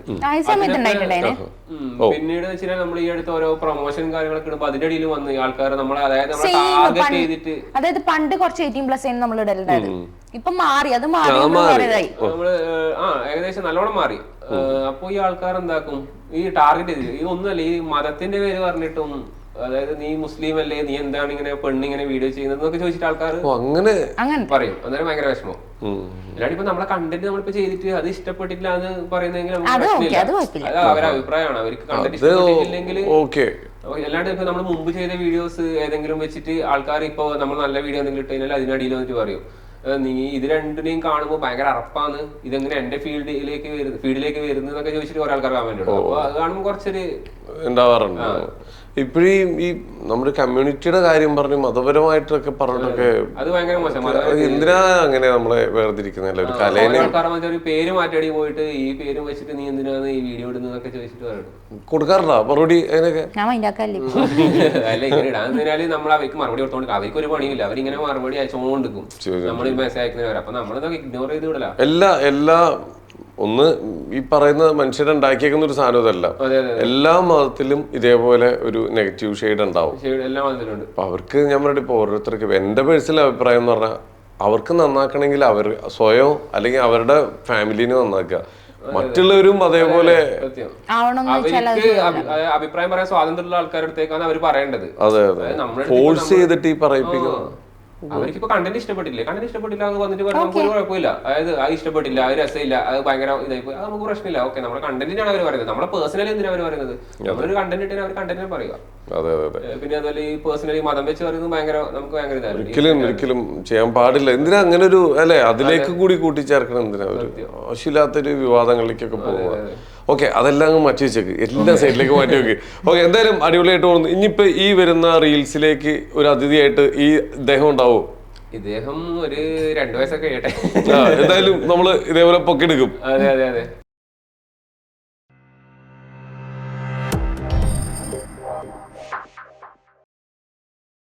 പിന്നീട് വെച്ചാൽ നമ്മൾ ഈ അടുത്ത് ഓരോ പ്രൊമോഷൻ കാര്യങ്ങളൊക്കെ ഇടുമ്പോ അതിന്റെ ഇടയിൽ വന്ന് ആൾക്കാർ നമ്മളെ, അതായത് നമ്മളെ ടാർഗറ്റ് ചെയ്തിട്ട്, അതായത് പണ്ട് കുറച്ച് 18+ നമ്മൾ ഇടലുണ്ടായിരുന്നു, ഇപ്പൊ മാറി, അത് മാറി നമ്മള് ഏകദേശം നല്ലോണം മാറി. അപ്പൊ ഈ ആൾക്കാർ എന്താക്കും, ഈ ടാർഗറ്റ് ചെയ്തിട്ട് ഇതൊന്നുമല്ല, ഈ മതത്തിന്റെ പേര് പറഞ്ഞിട്ടും, അതായത് നീ മുസ്ലിം അല്ലേ, നീ എന്താണ് ഇങ്ങനെ പെണ്ണിങ്ങനെ വീഡിയോ ചെയ്യുന്നത് ചോദിച്ചിട്ട് ആൾക്കാർ അങ്ങനെ പറയും. അന്നേരം ഭയങ്കര വിഷമം. അല്ലാണ്ട് ഇപ്പൊ നമ്മളെ കണ്ടന്റ് നമ്മളിപ്പോ ചെയ്തിട്ട് അത് ഇഷ്ടപ്പെട്ടില്ല എന്ന് പറയുന്നെങ്കിൽ അത് അവരുടെ അഭിപ്രായമാണ്. അവർക്ക് കണ്ടന്റ് ഇഷ്ടപ്പെട്ടില്ലെങ്കിൽ അല്ലാണ്ട് ഇപ്പൊ നമ്മൾ മുമ്പ് ചെയ്ത വീഡിയോസ് ഏതെങ്കിലും വെച്ചിട്ട് ആൾക്കാർ ഇപ്പൊ നമ്മൾ നല്ല വീഡിയോ എന്തെങ്കിലും ഇട്ട് കഴിഞ്ഞാൽ അതിനടിയിൽ വന്നിട്ട് പറയും, നീ ഇത് രണ്ടിനെയും കാണുമ്പോൾ ഭയങ്കര അറപ്പാണ്, ഇതെങ്ങനെ എന്റെ ഫീൽഡിലേക്ക് വരുന്നതൊക്കെ ചോദിച്ചിട്ട് കുറെ ആൾക്കാർ കമന്റ് ഇടും. അപ്പൊ അത് കാണുമ്പോൾ കുറച്ചൊരു ഉണ്ടാവാറുണ്ട്. ഇപ്പോഴും ഈ നമ്മുടെ കമ്മ്യൂണിറ്റിയുടെ കാര്യം പറഞ്ഞ് മതപരമായിട്ടൊക്കെ പറഞ്ഞിട്ടൊക്കെ അത് ഭയങ്കര മോശമാണ്. എന്തിനാ അങ്ങനെ നമ്മളെ വേർതിരിക്കുന്നില്ല? ഒരു കലേനെ ഒരു പേര് മാറ്റടി പോയിട്ട് ഈ പേര് വെച്ചിട്ട് നീ എന്തിനാണ് ഈ വീഡിയോ ഇടുന്നതൊക്കെ ചോദിച്ചിട്ട് പറയണം. കൊടുക്കാറുണ്ടോ മറുപടി? അതിനൊക്കെ അല്ല, ഇങ്ങനെ ഇടാൻ നമ്മൾ അവർക്ക് മറുപടി കൊടുത്തോണ്ട് അവർക്ക് ഒരു പണിയില്ല, അവരിങ്ങനെ മറുപടി അയച്ചോണ്ടിരിക്കും നമ്മൾ മെസ്സേജ് അയക്കുന്നവരെ. അപ്പൊ നമ്മളിതൊക്കെ ഇഗ്നോർ ചെയ്ത് വിടല. എല്ലാ ഒന്ന് ഈ പറയുന്ന മനുഷ്യരുണ്ടാക്കിയേക്കുന്ന ഒരു സാധനം ഇതല്ല. എല്ലാ മതത്തിലും ഇതേപോലെ ഒരു നെഗറ്റീവ് ഷെയ്ഡ് ഉണ്ടാവും. അപ്പൊ അവർക്ക് ഞാൻ പറഞ്ഞിട്ട് ഇപ്പൊ ഓരോരുത്തർക്ക് എന്റെ പേഴ്സണൽ അഭിപ്രായം എന്ന് പറഞ്ഞാൽ, അവർക്ക് നന്നാക്കണമെങ്കിൽ അവർ സ്വയം അല്ലെങ്കിൽ അവരുടെ ഫാമിലിനെ നന്നാക്കുക, മറ്റുള്ളവരും അതേപോലെ അഭിപ്രായം പറയാൻ സ്വാതന്ത്ര്യമുള്ള ആൾക്കാരുടെ അടുത്തേക്കാണ് അവർ പറയേണ്ടത്. അതെ ഫോഴ്സ് ചെയ്തിട്ട് ഈ പറയിപ്പിക്കുക. അവർക്കിപ്പോ കണ്ടന്റ് ഇഷ്ടപ്പെട്ടില്ല എന്ന് വന്നിട്ട് പറയാൻ നമുക്ക് ഒരു കുഴപ്പമില്ല. അതായത് അത് ഇഷ്ടപ്പെട്ടില്ല, അത് രസമില്ല, അത് ഭയങ്കര ഇതായിപ്പോ, അത് നമുക്ക് പ്രശ്നമില്ല. ഓക്കെ, നമ്മുടെ കണ്ടന്റിനാണ് അവർ പറയുന്നത്, നമ്മളെ പേഴ്സണലി എന്തിനാണ് അവർ പറയുന്നത്? നമ്മളൊരു കണ്ടന്റ് ഇട്ടാൽ അവർ കണ്ടന്റിനെ പറയുക. പിന്നെ അതുപോലെ ഈ പേഴ്സണലി മതം വെച്ച് പറയുന്നത് ഭയങ്കര നമുക്ക് ഭയങ്കര ഇതായിരുന്നു. ഒരിക്കലും ചെയ്യാൻ പാടില്ല. എന്തിനാ അങ്ങനെ ഒരു അല്ലെ, അതിലേക്ക് കൂടി കൂട്ടിച്ചേർക്കണം? എന്തിനാ ഒരു ആവശ്യമില്ലാത്തൊരു വിവാദങ്ങളിലേക്കൊക്കെ പോകുക? ഓക്കെ, അതെല്ലാം അങ്ങ് മാറ്റി വെച്ചേക്ക്, എല്ലാ സൈഡിലേക്ക് മാറ്റി വെക്ക്. ഓക്കെ, എന്തായാലും അടിപൊളിയായിട്ട് തോന്നുന്നു. ഇനിയിപ്പോ ഈ വരുന്ന റീൽസിലേക്ക് ഒരു അതിഥിയായിട്ട് ഈ ഇദ്ദേഹം ഉണ്ടാവോ? ഇദ്ദേഹം ഒരു 2 വയസ്സൊക്കെ കഴിയട്ടെ, എന്തായാലും നമ്മള് ഇതേപോലെ പൊക്കെടുക്കും. അതെ.